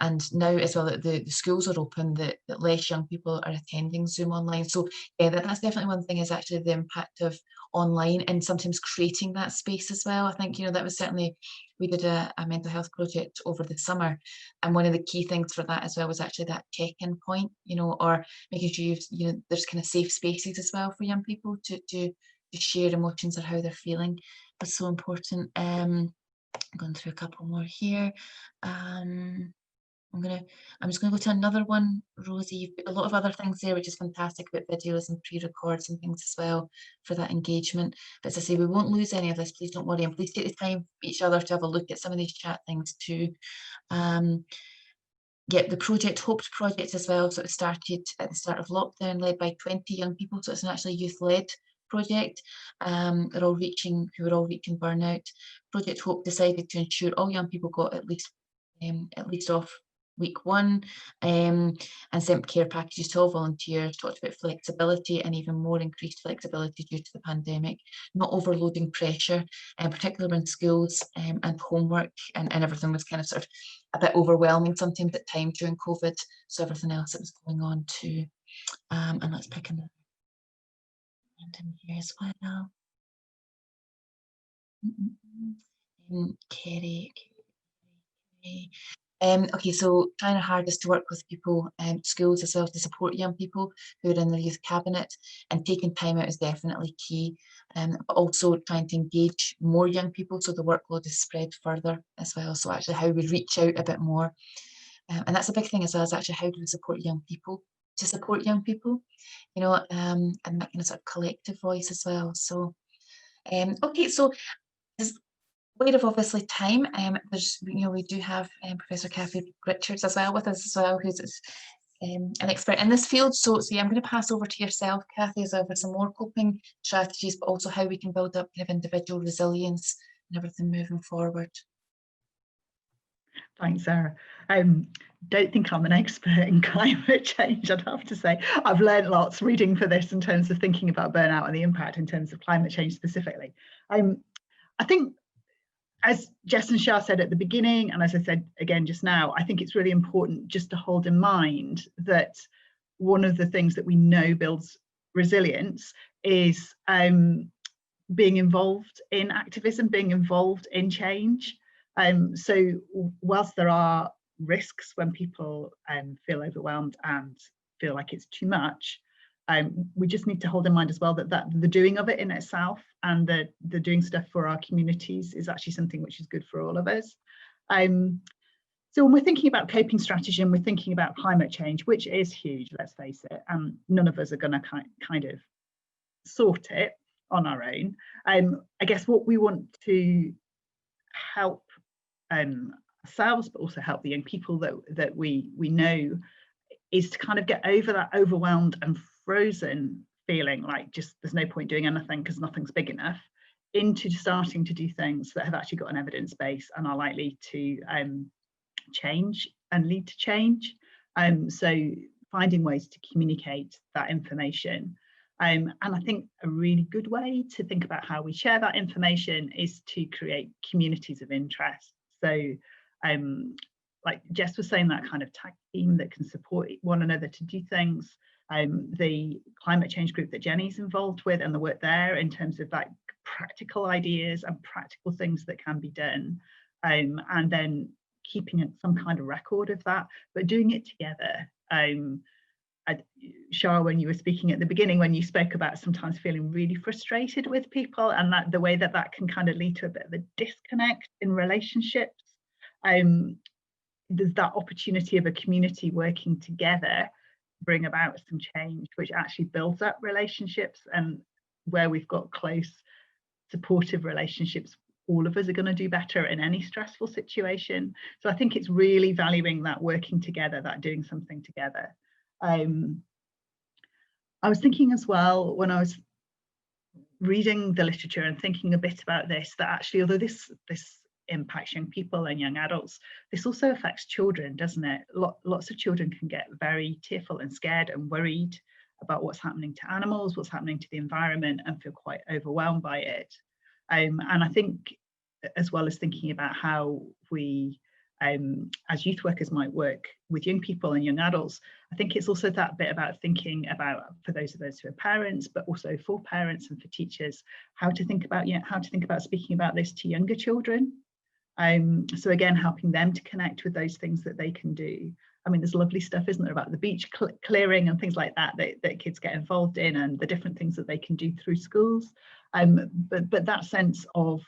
And now as well that the schools are open, that less young people are attending Zoom online. So yeah, that's definitely one thing, is actually the impact of online and sometimes creating that space as well. I think, you know, that was certainly, we did a mental health project over the summer, and one of the key things for that as well was actually that check-in point, you know, or making sure you know, there's kind of safe spaces as well for young people to share emotions or how they're feeling. That's so important. I'm going through a couple more here. I'm just going to go to another one, Rosie. You've got a lot of other things there, which is fantastic, about videos and pre-records and things as well for that engagement. But as I say, we won't lose any of this. Please don't worry, and please take the time for each other to have a look at some of these chat things too. Yeah, the Project Hoped project as well. So it started at the start of lockdown, led by 20 young people. So it's an actually youth-led project. Who were all reaching burnout. Project Hope decided to ensure all young people got at least off week 1, and sent care packages to all volunteers, talked about flexibility and even more increased flexibility due to the pandemic, not overloading pressure, and particularly when schools and homework and everything was kind of sort of a bit overwhelming sometimes at times during COVID, so everything else that was going on too. And let's pick another random here as well. Kerry. Okay, so trying our hardest to work with people, schools as well, to support young people who are in the youth cabinet, and taking time out is definitely key, but also trying to engage more young people so the workload is spread further as well. So actually how we reach out a bit more, and that's a big thing as well, is actually how do we support young people to support young people, you know, and that kind of sort of collective voice as well. So okay, so aware of obviously time, there's, you know, we do have Professor Kathy Richards as well with us as well, who's an expert in this field. So yeah, I'm going to pass over to yourself, Kathy, as over some more coping strategies, but also how we can build up kind of individual resilience and everything moving forward. Thanks, Sarah. Don't think I'm an expert in climate change, I'd have to say. I've learned lots reading for this in terms of thinking about burnout and the impact in terms of climate change specifically. I think, as Jess and Sha said at the beginning, and as I said again just now, I think it's really important just to hold in mind that one of the things that we know builds resilience is being involved in activism, being involved in change. So whilst there are risks when people feel overwhelmed and feel like it's too much, we just need to hold in mind as well that the doing of it in itself and the doing stuff for our communities is actually something which is good for all of us. So when we're thinking about coping strategy and we're thinking about climate change, which is huge, let's face it, and none of us are going to kind of sort it on our own. I guess what we want to help ourselves, but also help the young people that we know, is to kind of get over that overwhelmed and frozen feeling like just there's no point doing anything because nothing's big enough, into starting to do things that have actually got an evidence base and are likely to change and lead to change. So finding ways to communicate that information. And I think a really good way to think about how we share that information is to create communities of interest. So like Jess was saying, that kind of tag team that can support one another to do things. The climate change group that Jenny's involved with and the work there in terms of like practical ideas and practical things that can be done. And then keeping some kind of record of that, but doing it together. Sha, when you were speaking at the beginning, when you spoke about sometimes feeling really frustrated with people and that the way that can kind of lead to a bit of a disconnect in relationships, there's that opportunity of a community working together bring about some change which actually builds up relationships, and where we've got close supportive relationships, all of us are going to do better in any stressful situation. So I think it's really valuing that working together, that doing something together. I was thinking as well when I was reading the literature and thinking a bit about this, that actually although this impacts young people and young adults, this also affects children, doesn't it? Lots of children can get very tearful and scared and worried about what's happening to animals, what's happening to the environment, and feel quite overwhelmed by it. And I think, as well as thinking about how we as youth workers might work with young people and young adults, I think it's also that bit about thinking about, for those of us who are parents, but also for parents and for teachers, how to think about speaking about this to younger children. So again, helping them to connect with those things that they can do. I mean, there's lovely stuff, isn't there, about the beach clearing and things like that kids get involved in, and the different things that they can do through schools. But that sense of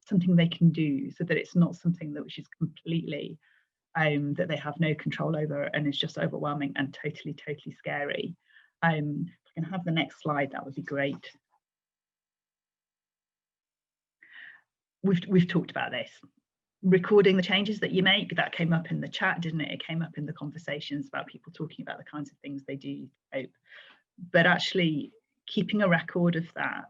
something they can do, so that it's not something that which is completely that they have no control over and is just overwhelming and totally scary. If I can have the next slide, that would be great. We've talked about this. Recording the changes that you make, that came up in the chat, didn't it? It came up in the conversations about people talking about the kinds of things they do to cope. But actually keeping a record of that,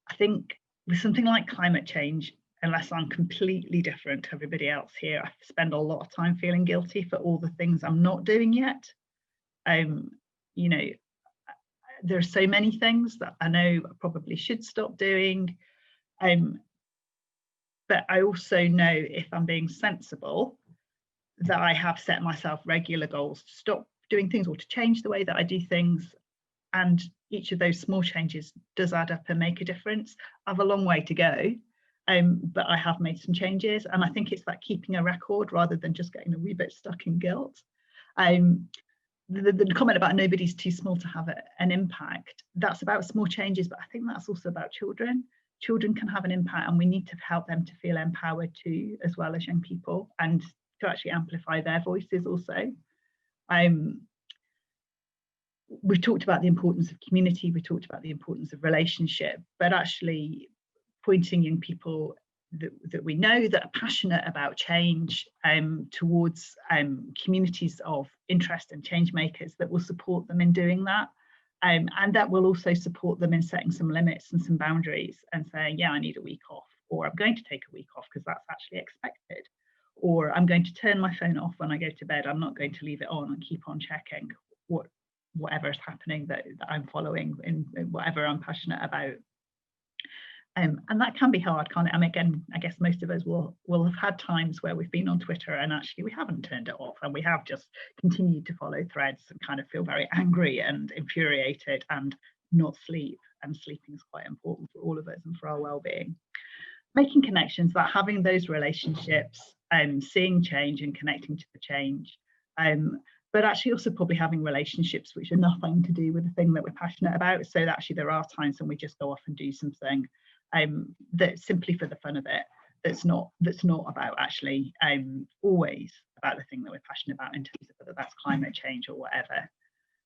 I think with something like climate change, unless I'm completely different to everybody else here, I spend a lot of time feeling guilty for all the things I'm not doing yet. You know, there are so many things that I know I probably should stop doing. But I also know, if I'm being sensible, that I have set myself regular goals to stop doing things or to change the way that I do things. And each of those small changes does add up and make a difference. I have a long way to go, but I have made some changes. And I think it's that keeping a record rather than just getting a wee bit stuck in guilt. The comment about nobody's too small to have an impact, that's about small changes, but I think that's also about children. Children can have an impact, and we need to help them to feel empowered too, as well as young people, and to actually amplify their voices also. We've talked about the importance of community, we talked about the importance of relationship, but actually pointing young people that we know that are passionate about change towards communities of interest and change makers that will support them in doing that. And that will also support them in setting some limits and some boundaries and saying, yeah, I need a week off, or I'm going to take a week off because that's actually expected, or I'm going to turn my phone off when I go to bed. I'm not going to leave it on and keep on checking whatever is happening that I'm following in whatever I'm passionate about. And that can be hard, can't it? I mean, again, I guess most of us will have had times where we've been on Twitter and actually we haven't turned it off, and we have just continued to follow threads and kind of feel very angry and infuriated and not sleep. And sleeping is quite important for all of us and for our well-being. Making connections, that having those relationships, seeing change and connecting to the change, but actually also probably having relationships which are nothing to do with the thing that we're passionate about. So that actually there are times when we just go off and do something that's simply for the fun of it, that's not about actually always about the thing that we're passionate about in terms of whether that's climate change or whatever.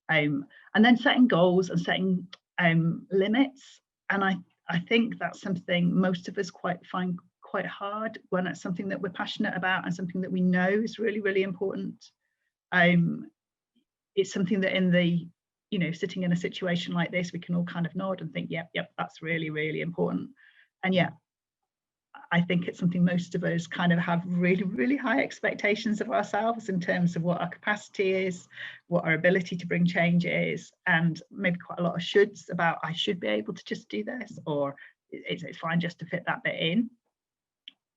And then setting goals and setting limits. And I think that's something most of us find quite hard when it's something that we're passionate about and something that we know is really, really important. It's something that in the, sitting in a situation like this, we can all kind of nod and think, yep, that's really, really important. And yeah, I think it's something most of us kind of have really, really high expectations of ourselves in terms of what our capacity is, what our ability to bring change is, and maybe quite a lot of shoulds about I should be able to just do this, or it's fine just to fit that bit in.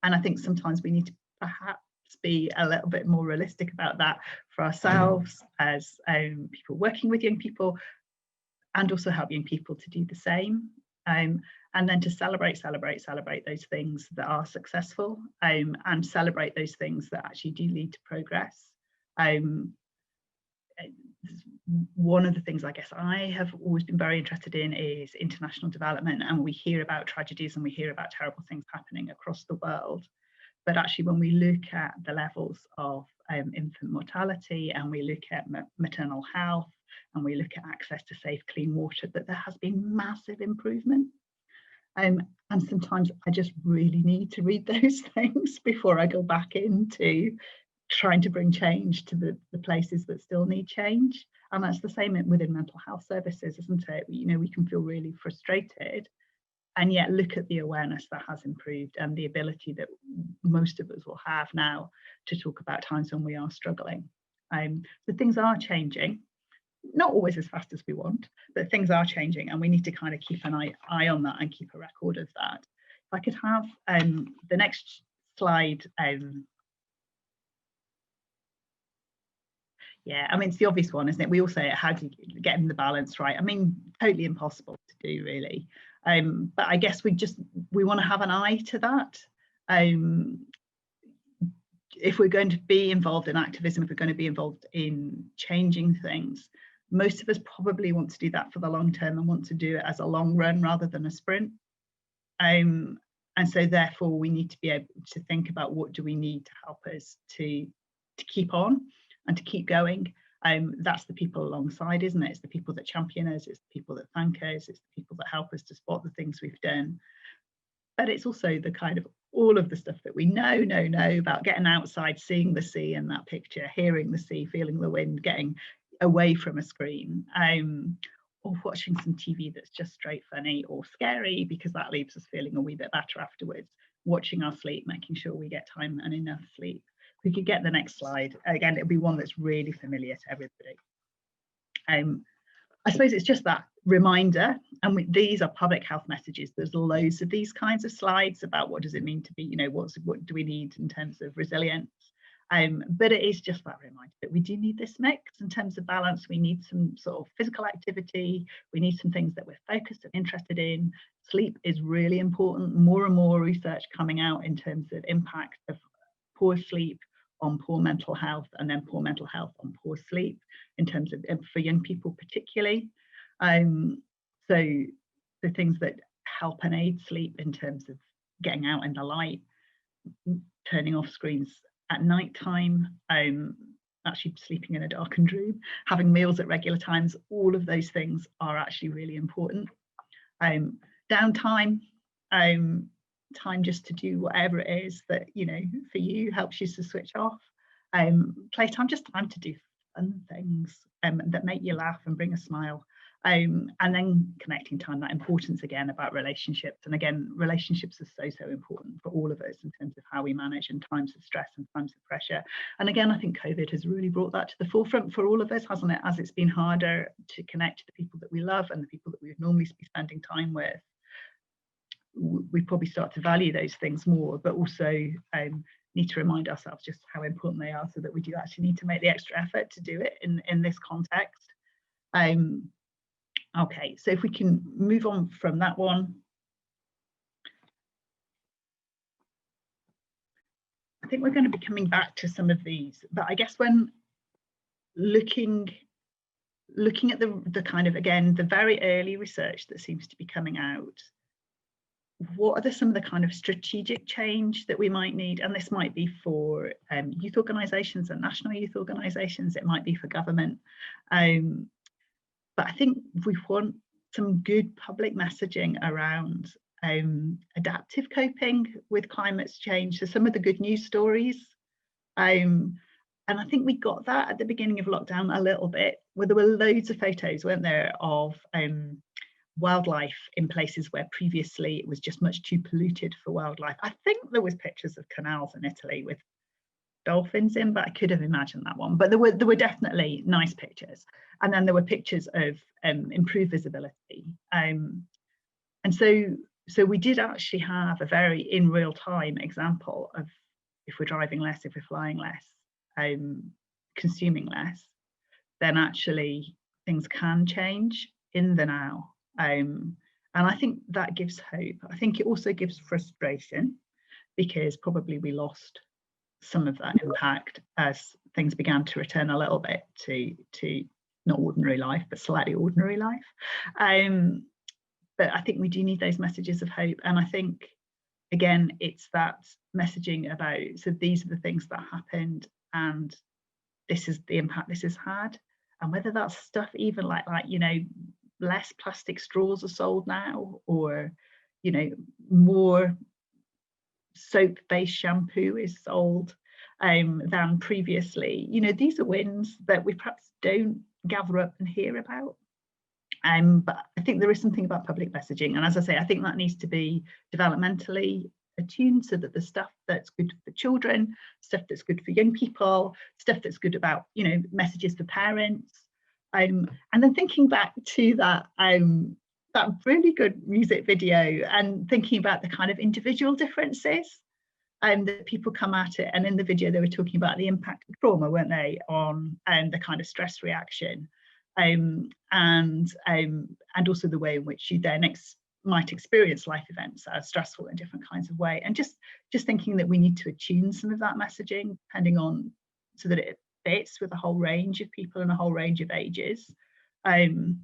And I think sometimes we need to perhaps be a little bit more realistic about that for ourselves as people working with young people, and also help young people to do the same. And then to celebrate those things that are successful, and celebrate those things that actually do lead to progress. One of the things I guess I have always been very interested in is international development, and we hear about tragedies and we hear about terrible things happening across the world. But actually, when we look at the levels of infant mortality, and we look at maternal health, and we look at access to safe, clean water, that there has been massive improvement. And sometimes I just really need to read those things before I go back into trying to bring change to the places that still need change. And that's the same within mental health services, isn't it? We can feel really frustrated, and yet look at the awareness that has improved and the ability that most of us will have now to talk about times when we are struggling. So things are changing, not always as fast as we want, but things are changing, and we need to kind of keep an eye on that and keep a record of that. If I could have the next slide. Yeah, I mean, it's the obvious one, isn't it? We all say it, how do you get in the balance right? I mean, totally impossible to do, really. But I guess we want to have an eye to that. If we're going to be involved in activism, if we're going to be involved in changing things, most of us probably want to do that for the long term and want to do it as a long run rather than a sprint. And so therefore we need to be able to think about what do we need to help us to keep on and to keep going. That's the people alongside, isn't it? It's the people that champion us, it's the people that thank us, it's the people that help us to spot the things we've done. But it's also the kind of all of the stuff that we know about getting outside, seeing the sea in that picture, hearing the sea, feeling the wind, getting away from a screen, or watching some TV that's just straight funny or scary because that leaves us feeling a wee bit better afterwards. Watching our sleep, making sure we get time and enough sleep. We could get the next slide. Again, it'll be one that's really familiar to everybody. I suppose it's just that reminder, and these are public health messages. There's loads of these kinds of slides about what does it mean to be, what do we need in terms of resilience. But it is just that reminder that we do need this mix in terms of balance. We need some sort of physical activity. We need some things that we're focused and interested in. Sleep is really important. More and more research coming out in terms of impact of poor sleep on poor mental health, and then poor mental health on poor sleep in terms of for young people particularly. So the things that help and aid sleep in terms of getting out in the light, turning off screens at night time, actually sleeping in a darkened room, having meals at regular times, all of those things are actually really important. Downtime, time just to do whatever it is that, you know, for you helps you to switch off. Playtime, just time to do fun things that make you laugh and bring a smile. And then connecting time, that importance again about relationships. And again, relationships are so important for all of us in terms of how we manage in times of stress and times of pressure. And again, I think COVID has really brought that to the forefront for all of us, hasn't it? As it's been harder to connect to the people that we love and the people that we would normally be spending time with, we probably start to value those things more, but also need to remind ourselves just how important they are, so that we do actually need to make the extra effort to do it in this context. Okay, so if we can move on from that one. I think we're going to be coming back to some of these, but I guess when looking at the kind of, again, the very early research that seems to be coming out, what are some of the kind of strategic change that we might need? And this might be for youth organisations and national youth organisations, it might be for government. But I think we want some good public messaging around adaptive coping with climate change. So some of the good news stories. And I think we got that at the beginning of lockdown a little bit, where there were loads of photos, weren't there, of wildlife in places where previously it was just much too polluted for wildlife. I think there was pictures of canals in Italy with dolphins in, but I could have imagined that one. But there were definitely nice pictures, and then there were pictures of improved visibility. And so we did actually have a very in real time example of, if we're driving less, if we're flying less, consuming less, then actually things can change in the now. And I think that gives hope. I think it also gives frustration, because probably we lost some of that impact as things began to return a little bit to not ordinary life, but slightly ordinary life. But I think we do need those messages of hope. And I think, again, it's that messaging about, so these are the things that happened, and this is the impact this has had. And whether that's stuff even like you know, less plastic straws are sold now, or, you know, more soap-based shampoo is sold than previously. You know, these are wins that we perhaps don't gather up and hear about. But I think there is something about public messaging, and as I say, I think that needs to be developmentally attuned, so that the stuff that's good for children, stuff that's good for young people, stuff that's good about, you know, messages for parents. And then thinking back to that really good music video, and thinking about the kind of individual differences that people come at it. And in the video they were talking about the impact of trauma, weren't they, on the kind of stress reaction, and also the way in which you then might experience life events as stressful in different kinds of way. And just thinking that we need to attune some of that messaging depending on, so that it fits with a whole range of people and a whole range of ages. And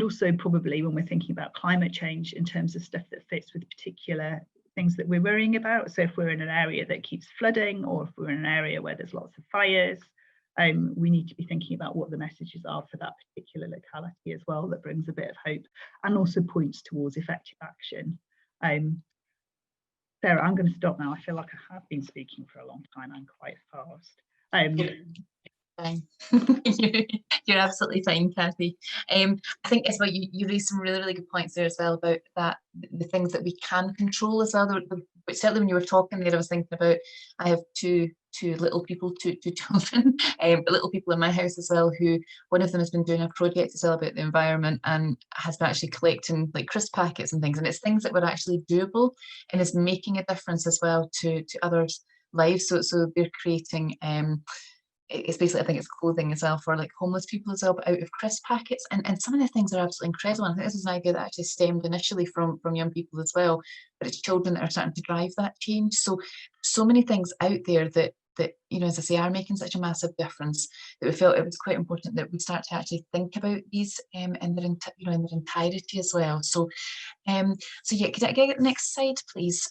also probably when we're thinking about climate change in terms of stuff that fits with particular things that we're worrying about. So if we're in an area that keeps flooding, or if we're in an area where there's lots of fires, we need to be thinking about what the messages are for that particular locality as well, that brings a bit of hope and also points towards effective action. Sarah, I'm going to stop now. I feel like I have been speaking for a long time and quite fast. You're absolutely fine, Kathy. I think as well, you raised some really good points there as well about that, the things that we can control as well. But certainly when you were talking there, I was thinking about, I have two little people, two children, little people in my house as well, who one of them has been doing a project as well about the environment, and has been actually collecting like crisp packets and things, and it's things that were actually doable and is making a difference as well to others' lives. So they're creating it's basically, I think it's clothing as well for like homeless people as well, but out of crisp packets, and some of the things are absolutely incredible. And I think this is an idea that actually stemmed initially from young people as well, but it's children that are starting to drive that change. So many things out there that you know, as I say, are making such a massive difference, that we felt it was quite important that we start to actually think about these in their entirety as well. So yeah, could I get the next slide, please?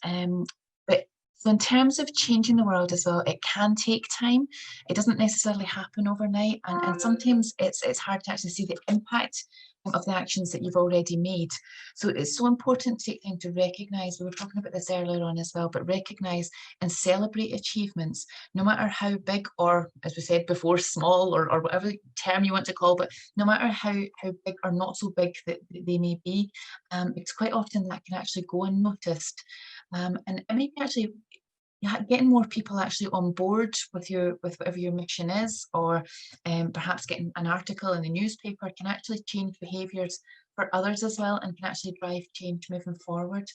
So in terms of changing the world as well, it can take time. It doesn't necessarily happen overnight, and sometimes it's hard to actually see the impact of the actions that you've already made. So it's so important to take time to recognise, we were talking about this earlier on as well, but recognise and celebrate achievements, no matter how big or, as we said before, small or whatever term you want to call, but no matter how big or not so big that they may be, because quite often that can actually go unnoticed. And maybe actually getting more people actually on board with whatever your mission is, or perhaps getting an article in the newspaper can actually change behaviours for others as well, and can actually drive change moving forward.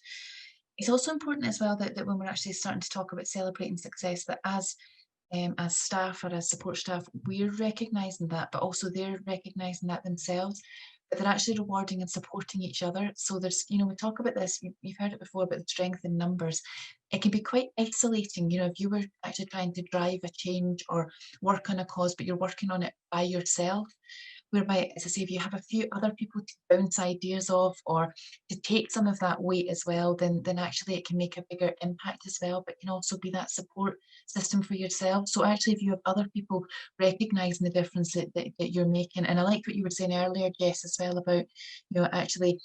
It's also important as well that when we're actually starting to talk about celebrating success, that as staff or as support staff, we're recognising that, but also they're recognising that themselves, but they're actually rewarding and supporting each other. So there's, we talk about this, you've heard it before, about the strength in numbers. It can be quite isolating, if you were actually trying to drive a change or work on a cause, but you're working on it by yourself, whereby, as I say, if you have a few other people to bounce ideas off or to take some of that weight as well, then actually it can make a bigger impact as well, but can also be that support system for yourself. So actually, if you have other people recognising the difference that you're making, and I like what you were saying earlier, Jess, as well, about, actually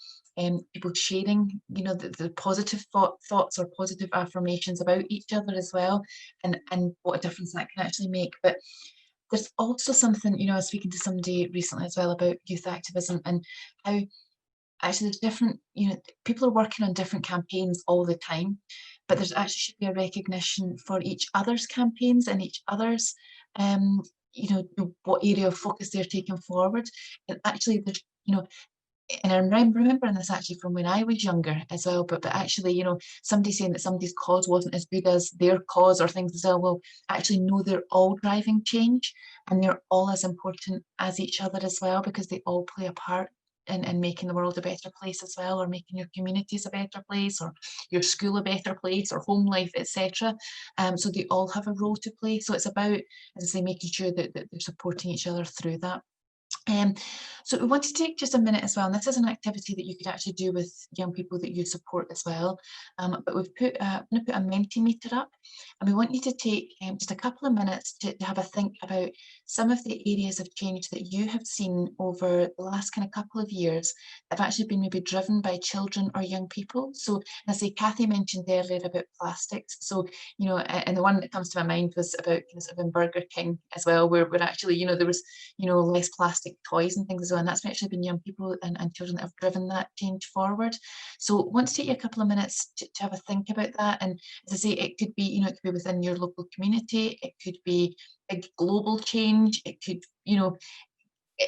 people sharing, the positive thoughts or positive affirmations about each other as well, and what a difference that can actually make. But there's also something, I was speaking to somebody recently as well about youth activism, and how actually there's different, people are working on different campaigns all the time, but there's actually should be a recognition for each other's campaigns and each other's, what area of focus they're taking forward. And actually there's, and I'm remembering this actually from when I was younger as well, but actually, somebody saying that somebody's cause wasn't as good as their cause or things as well. Well, actually, no, they're all driving change, and they're all as important as each other as well, because they all play a part in making the world a better place as well, or making your communities a better place, or your school a better place, or home life, etc. So they all have a role to play. So it's about, as I say, making sure that they're supporting each other through that. So we want to take just a minute as well, and this is an activity that you could actually do with young people that you support as well, but we've put I'm going to put a Mentimeter up, and we want you to take just a couple of minutes to have a think about some of the areas of change that you have seen over the last kind of couple of years that have actually been maybe driven by children or young people. So as I say, Kathy mentioned earlier about plastics, so and the one that comes to my mind was about sort of in Burger King as well, where actually there was less plastic toys and things as well, and that's actually been young people and children that have driven that change forward. So I want to take you a couple of minutes to have a think about that. And as I say, it could be it could be within your local community, it could be a global change, it could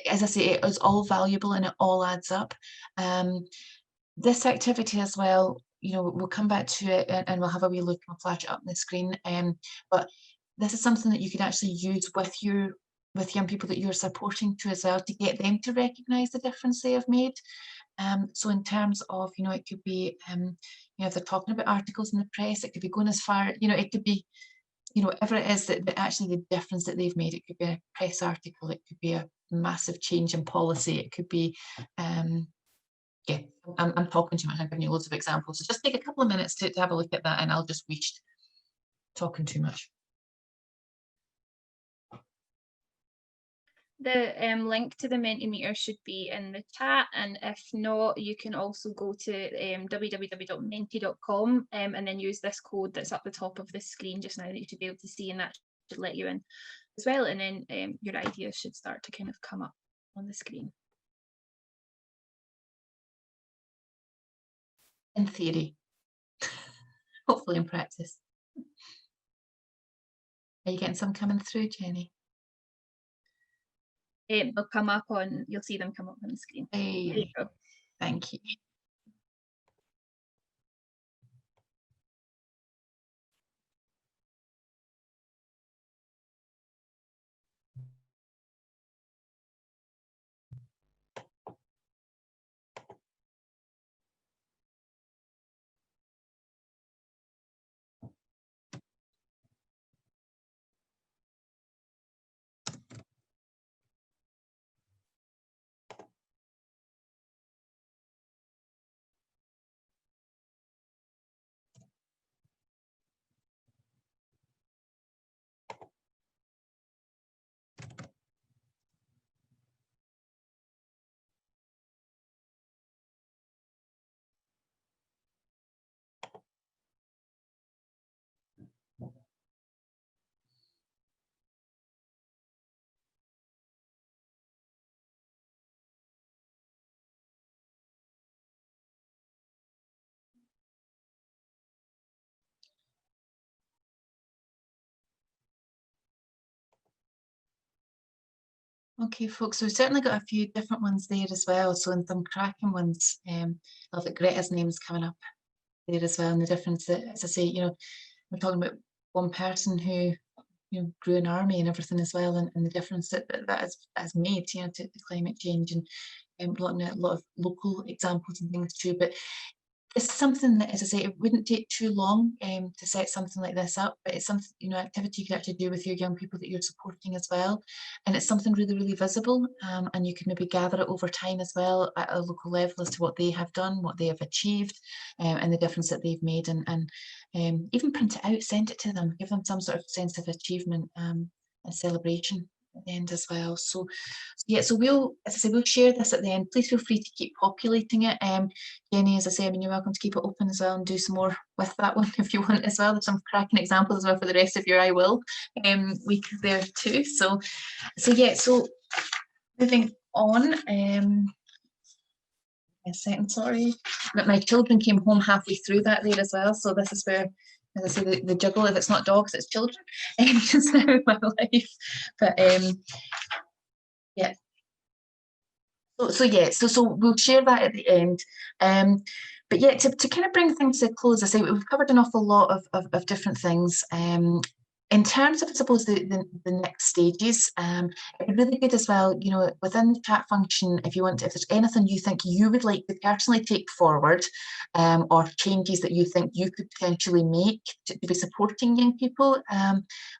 as I say, it is all valuable and it all adds up. This activity as well, we'll come back to it and we'll have a wee look and we'll flash it up on the screen, but this is something that you could actually use with young people that you're supporting to as well, to get them to recognise the difference they have made. So in terms of, it could be, if they're talking about articles in the press, it could be going as far, it could be, whatever it is that actually the difference that they've made. It could be a press article, it could be a massive change in policy, it could be, yeah, I'm talking too much, I'm giving you loads of examples. So just take a couple of minutes to have a look at that, and I'll just reach talking too much. The link to the Mentimeter should be in the chat, and if not, you can also go to www.menti.com and then use this code that's up the top of the screen just now that you should be able to see, and that should let you in as well, and then your ideas should start to kind of come up on the screen. In theory, hopefully in practice. Are you getting some coming through, Jenny? They'll come up you'll see them come up on the screen. Hey, there you go. Thank you. Okay, folks, so we've certainly got a few different ones there as well. So, and some cracking ones. I love that Greta's name's coming up there as well, and the difference that, as I say, you know, we're talking about one person who, you know, grew an army and everything as well, and the difference that has made, you know, to climate change, and looking at a lot of local examples and things too. But it's something that, as I say, it wouldn't take too long to set something like this up, but it's something, you know, activity you can actually do with your young people that you're supporting as well. And it's something really, really visible, and you can maybe gather it over time as well at a local level as to what they have done, what they have achieved, and the difference that they've made, and even print it out, send it to them, give them some sort of sense of achievement and celebration at the end as well. So yeah, so we'll, as I say, we'll share this at the end. Please feel free to keep populating it. Jenny, as I say, I mean, you're welcome to keep it open as well and do some more with that one if you want as well. There's some cracking examples as well for the rest of your I Will week there too. So yeah, so moving on. A second, sorry. But my children came home halfway through that there as well. So this is where, as I say, the juggle, if it's not dogs, it's children, just now in my life. But yeah. So we'll share that at the end. But yeah, to kind of bring things to a close, I say we've covered an awful lot of different things. In terms of, I suppose, the next stages, it'd be really good as well, you know, within the chat function, if there's anything you think you would like to personally take forward, or changes that you think you could potentially make to be supporting young people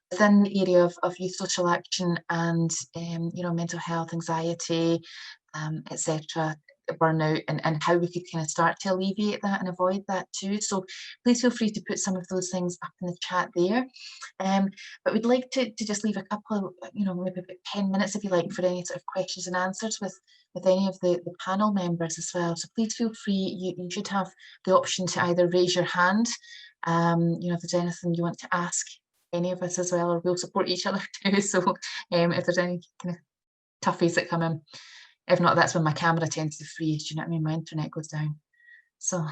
within the area of youth social action and, you know, mental health, anxiety, etc., burnout, and how we could kind of start to alleviate that and avoid that too. So please feel free to put some of those things up in the chat there. But we'd like to just leave a couple of, you know, maybe about 10 minutes if you like, for any sort of questions and answers with any of the panel members as well. So please feel free, you should have the option to either raise your hand, you know, if there's anything you want to ask any of us as well, or we'll support each other too. So if there's any kind of toughies that come in. If not, that's when my camera tends to freeze. Do you know what I mean? My internet goes down. So,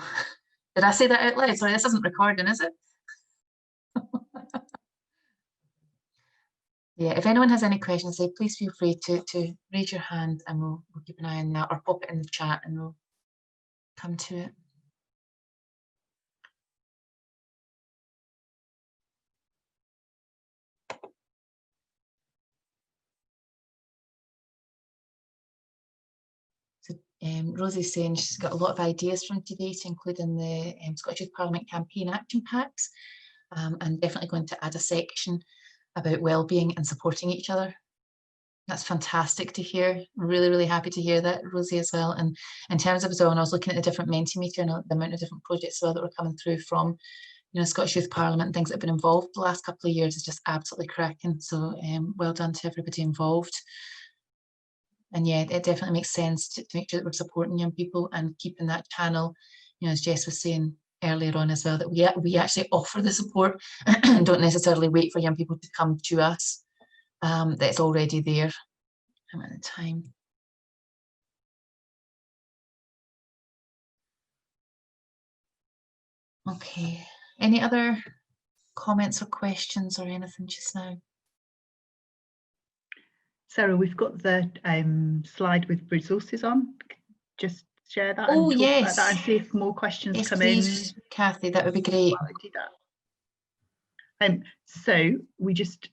did I say that out loud? Sorry, this isn't recording, is it? Yeah, if anyone has any questions, please feel free to raise your hand and we'll keep an eye on that, or pop it in the chat and we'll come to it. Rosie's saying she's got a lot of ideas from today to include in the Scottish Youth Parliament campaign action packs, and definitely going to add a section about wellbeing and supporting each other. That's fantastic to hear. Really, really happy to hear that, Rosie, as well. And in terms of as well, when I was looking at the different Mentimeter and the amount of different projects as well that were coming through from, you know, Scottish Youth Parliament and things that have been involved the last couple of years is just absolutely cracking. So well done to everybody involved. And yeah, it definitely makes sense to make sure that we're supporting young people and keeping that channel, you know, as Jess was saying earlier on as well, that we actually offer the support and don't necessarily wait for young people to come to us, that it's already there at the time. Okay, any other comments or questions or anything just now? Sarah, we've got the slide with resources on. Just share that. Oh, and talk yes. about that and see if more questions come please, in. Kathy, that would be great. Do that. So we just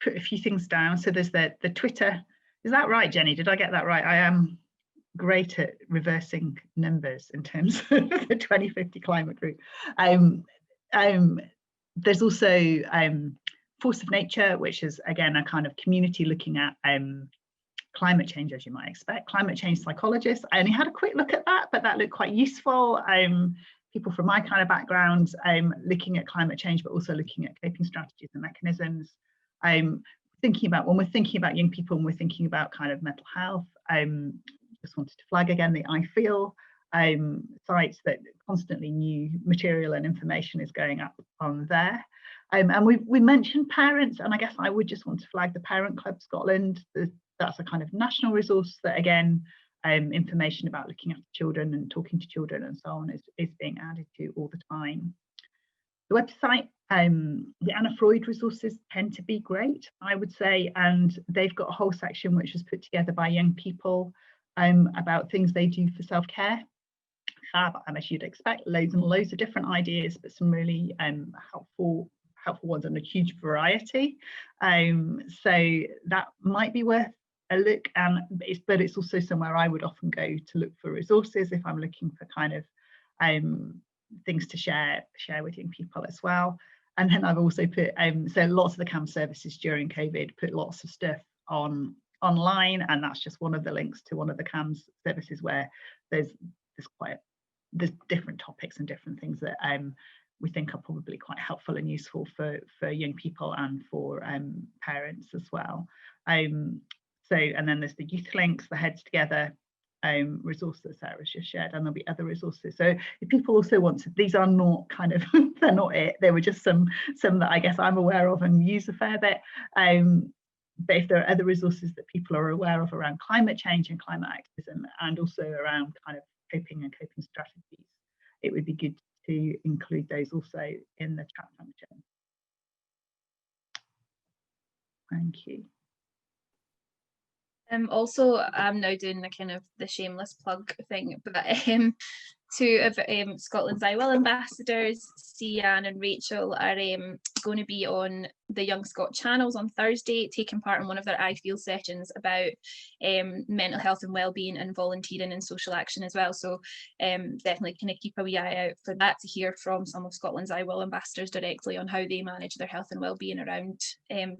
put a few things down. So there's the Twitter. Is that right, Jenny? Did I get that right? I am great at reversing numbers in terms of the 2050 climate group. There's also Force of Nature, which is again a kind of community looking at climate change, as you might expect. Climate change psychologists. I only had a quick look at that, but that looked quite useful. People from my kind of background looking at climate change, but also looking at coping strategies and mechanisms. Thinking about, when we're thinking about young people and we're thinking about kind of mental health, just wanted to flag again the I Feel sites, that constantly new material and information is going up on there. And we mentioned parents, and I guess I would just want to flag the Parent Club Scotland. That's a kind of national resource that, again, information about looking after children and talking to children and so on is being added to all the time. The website, the Anna Freud resources tend to be great, I would say, and they've got a whole section which is put together by young people about things they do for self-care. Fab, and as you'd expect, loads and loads of different ideas, but some really helpful ones and a huge variety. So that might be worth a look, but it's also somewhere I would often go to look for resources if I'm looking for kind of things to share with young people as well. And then I've also put so lots of the CAM services during COVID put lots of stuff online, and that's just one of the links to one of the CAM services where there's different topics and different things that we think are probably quite helpful and useful for young people and for parents as well. So, and then there's the youth links, the Heads Together resource that Sarah's just shared, and there'll be other resources. So if people also want to, these are not kind of, they're not it, they were just some that I guess I'm aware of and use a fair bit. But if there are other resources that people are aware of around climate change and climate activism, and also around kind of coping strategies, it would be good to include those also in the chat function. Thank you. Also, I'm now doing the kind of the shameless plug thing, but two of Scotland's I Will ambassadors, Sian and Rachel, are going to be on the Young Scot channels on Thursday, taking part in one of their I Feel sessions about mental health and wellbeing and volunteering and social action as well. So definitely kind of keep a wee eye out for that, to hear from some of Scotland's I Will ambassadors directly on how they manage their health and wellbeing around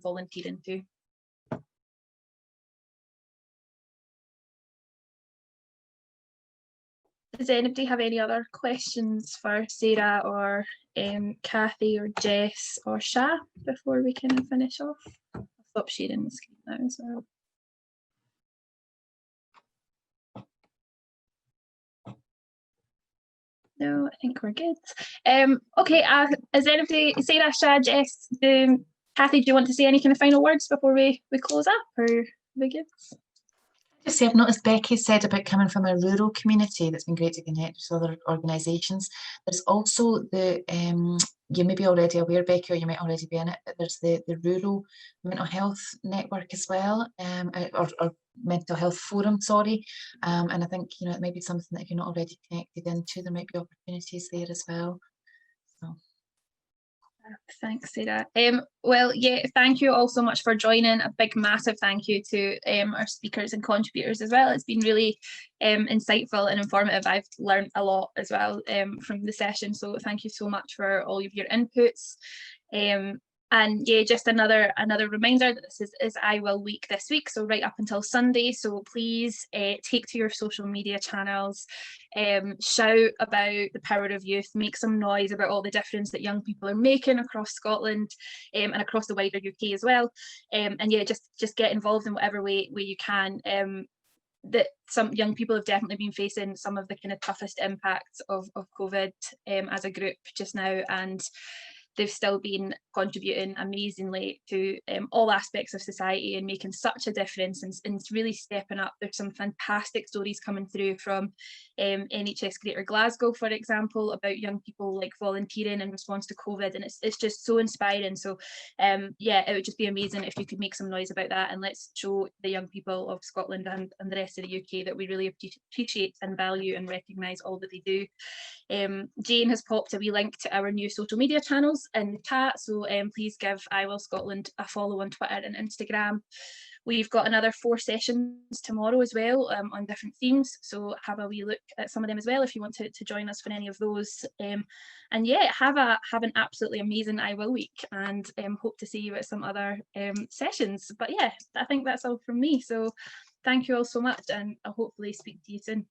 volunteering too. Does anybody have any other questions for Sarah or Kathy or Jess or Sha before we kind of finish off? I'll stop sharing the screen now as well. No, I think we're good. Okay, is anybody, Sarah, Sha, Jess, Kathy, do you want to say any kind of final words before we close up, or are we good? Just say, I've noticed Becky said about coming from a rural community, that's been great to connect with other organisations. There's also the, you may be already aware, Becky, or you might already be in it, but there's the rural mental health network as well, or mental health forum, sorry. And I think, you know, it might be something that if you're not already connected into, there might be opportunities there as well. So. Thanks, Sarah. Well, yeah, thank you all so much for joining. A big, massive thank you to our speakers and contributors as well. It's been really insightful and informative. I've learned a lot as well from the session, so thank you so much for all of your inputs. And yeah, just another reminder that this is I Will Week this week, so right up until Sunday. So please take to your social media channels, shout about the power of youth, make some noise about all the difference that young people are making across Scotland and across the wider UK as well. And yeah, just get involved in whatever way you can. That some young people have definitely been facing some of the kind of toughest impacts of COVID as a group just now, and they've still been contributing amazingly to all aspects of society and making such a difference and really stepping up. There's some fantastic stories coming through from NHS Greater Glasgow, for example, about young people like volunteering in response to COVID, and it's just so inspiring. So yeah, it would just be amazing if you could make some noise about that, and let's show the young people of Scotland and the rest of the UK that we really appreciate and value and recognise all that they do. Jane has popped a wee link to our new social media channels in the chat, so please give I Will Scotland a follow on Twitter and Instagram. We've got another 4 sessions tomorrow as well on different themes, so have a wee look at some of them as well if you want to join us for any of those. And yeah, have an absolutely amazing I Will week, and hope to see you at some other sessions. But yeah, I think that's all from me, so thank you all so much, and I'll hopefully speak to you soon.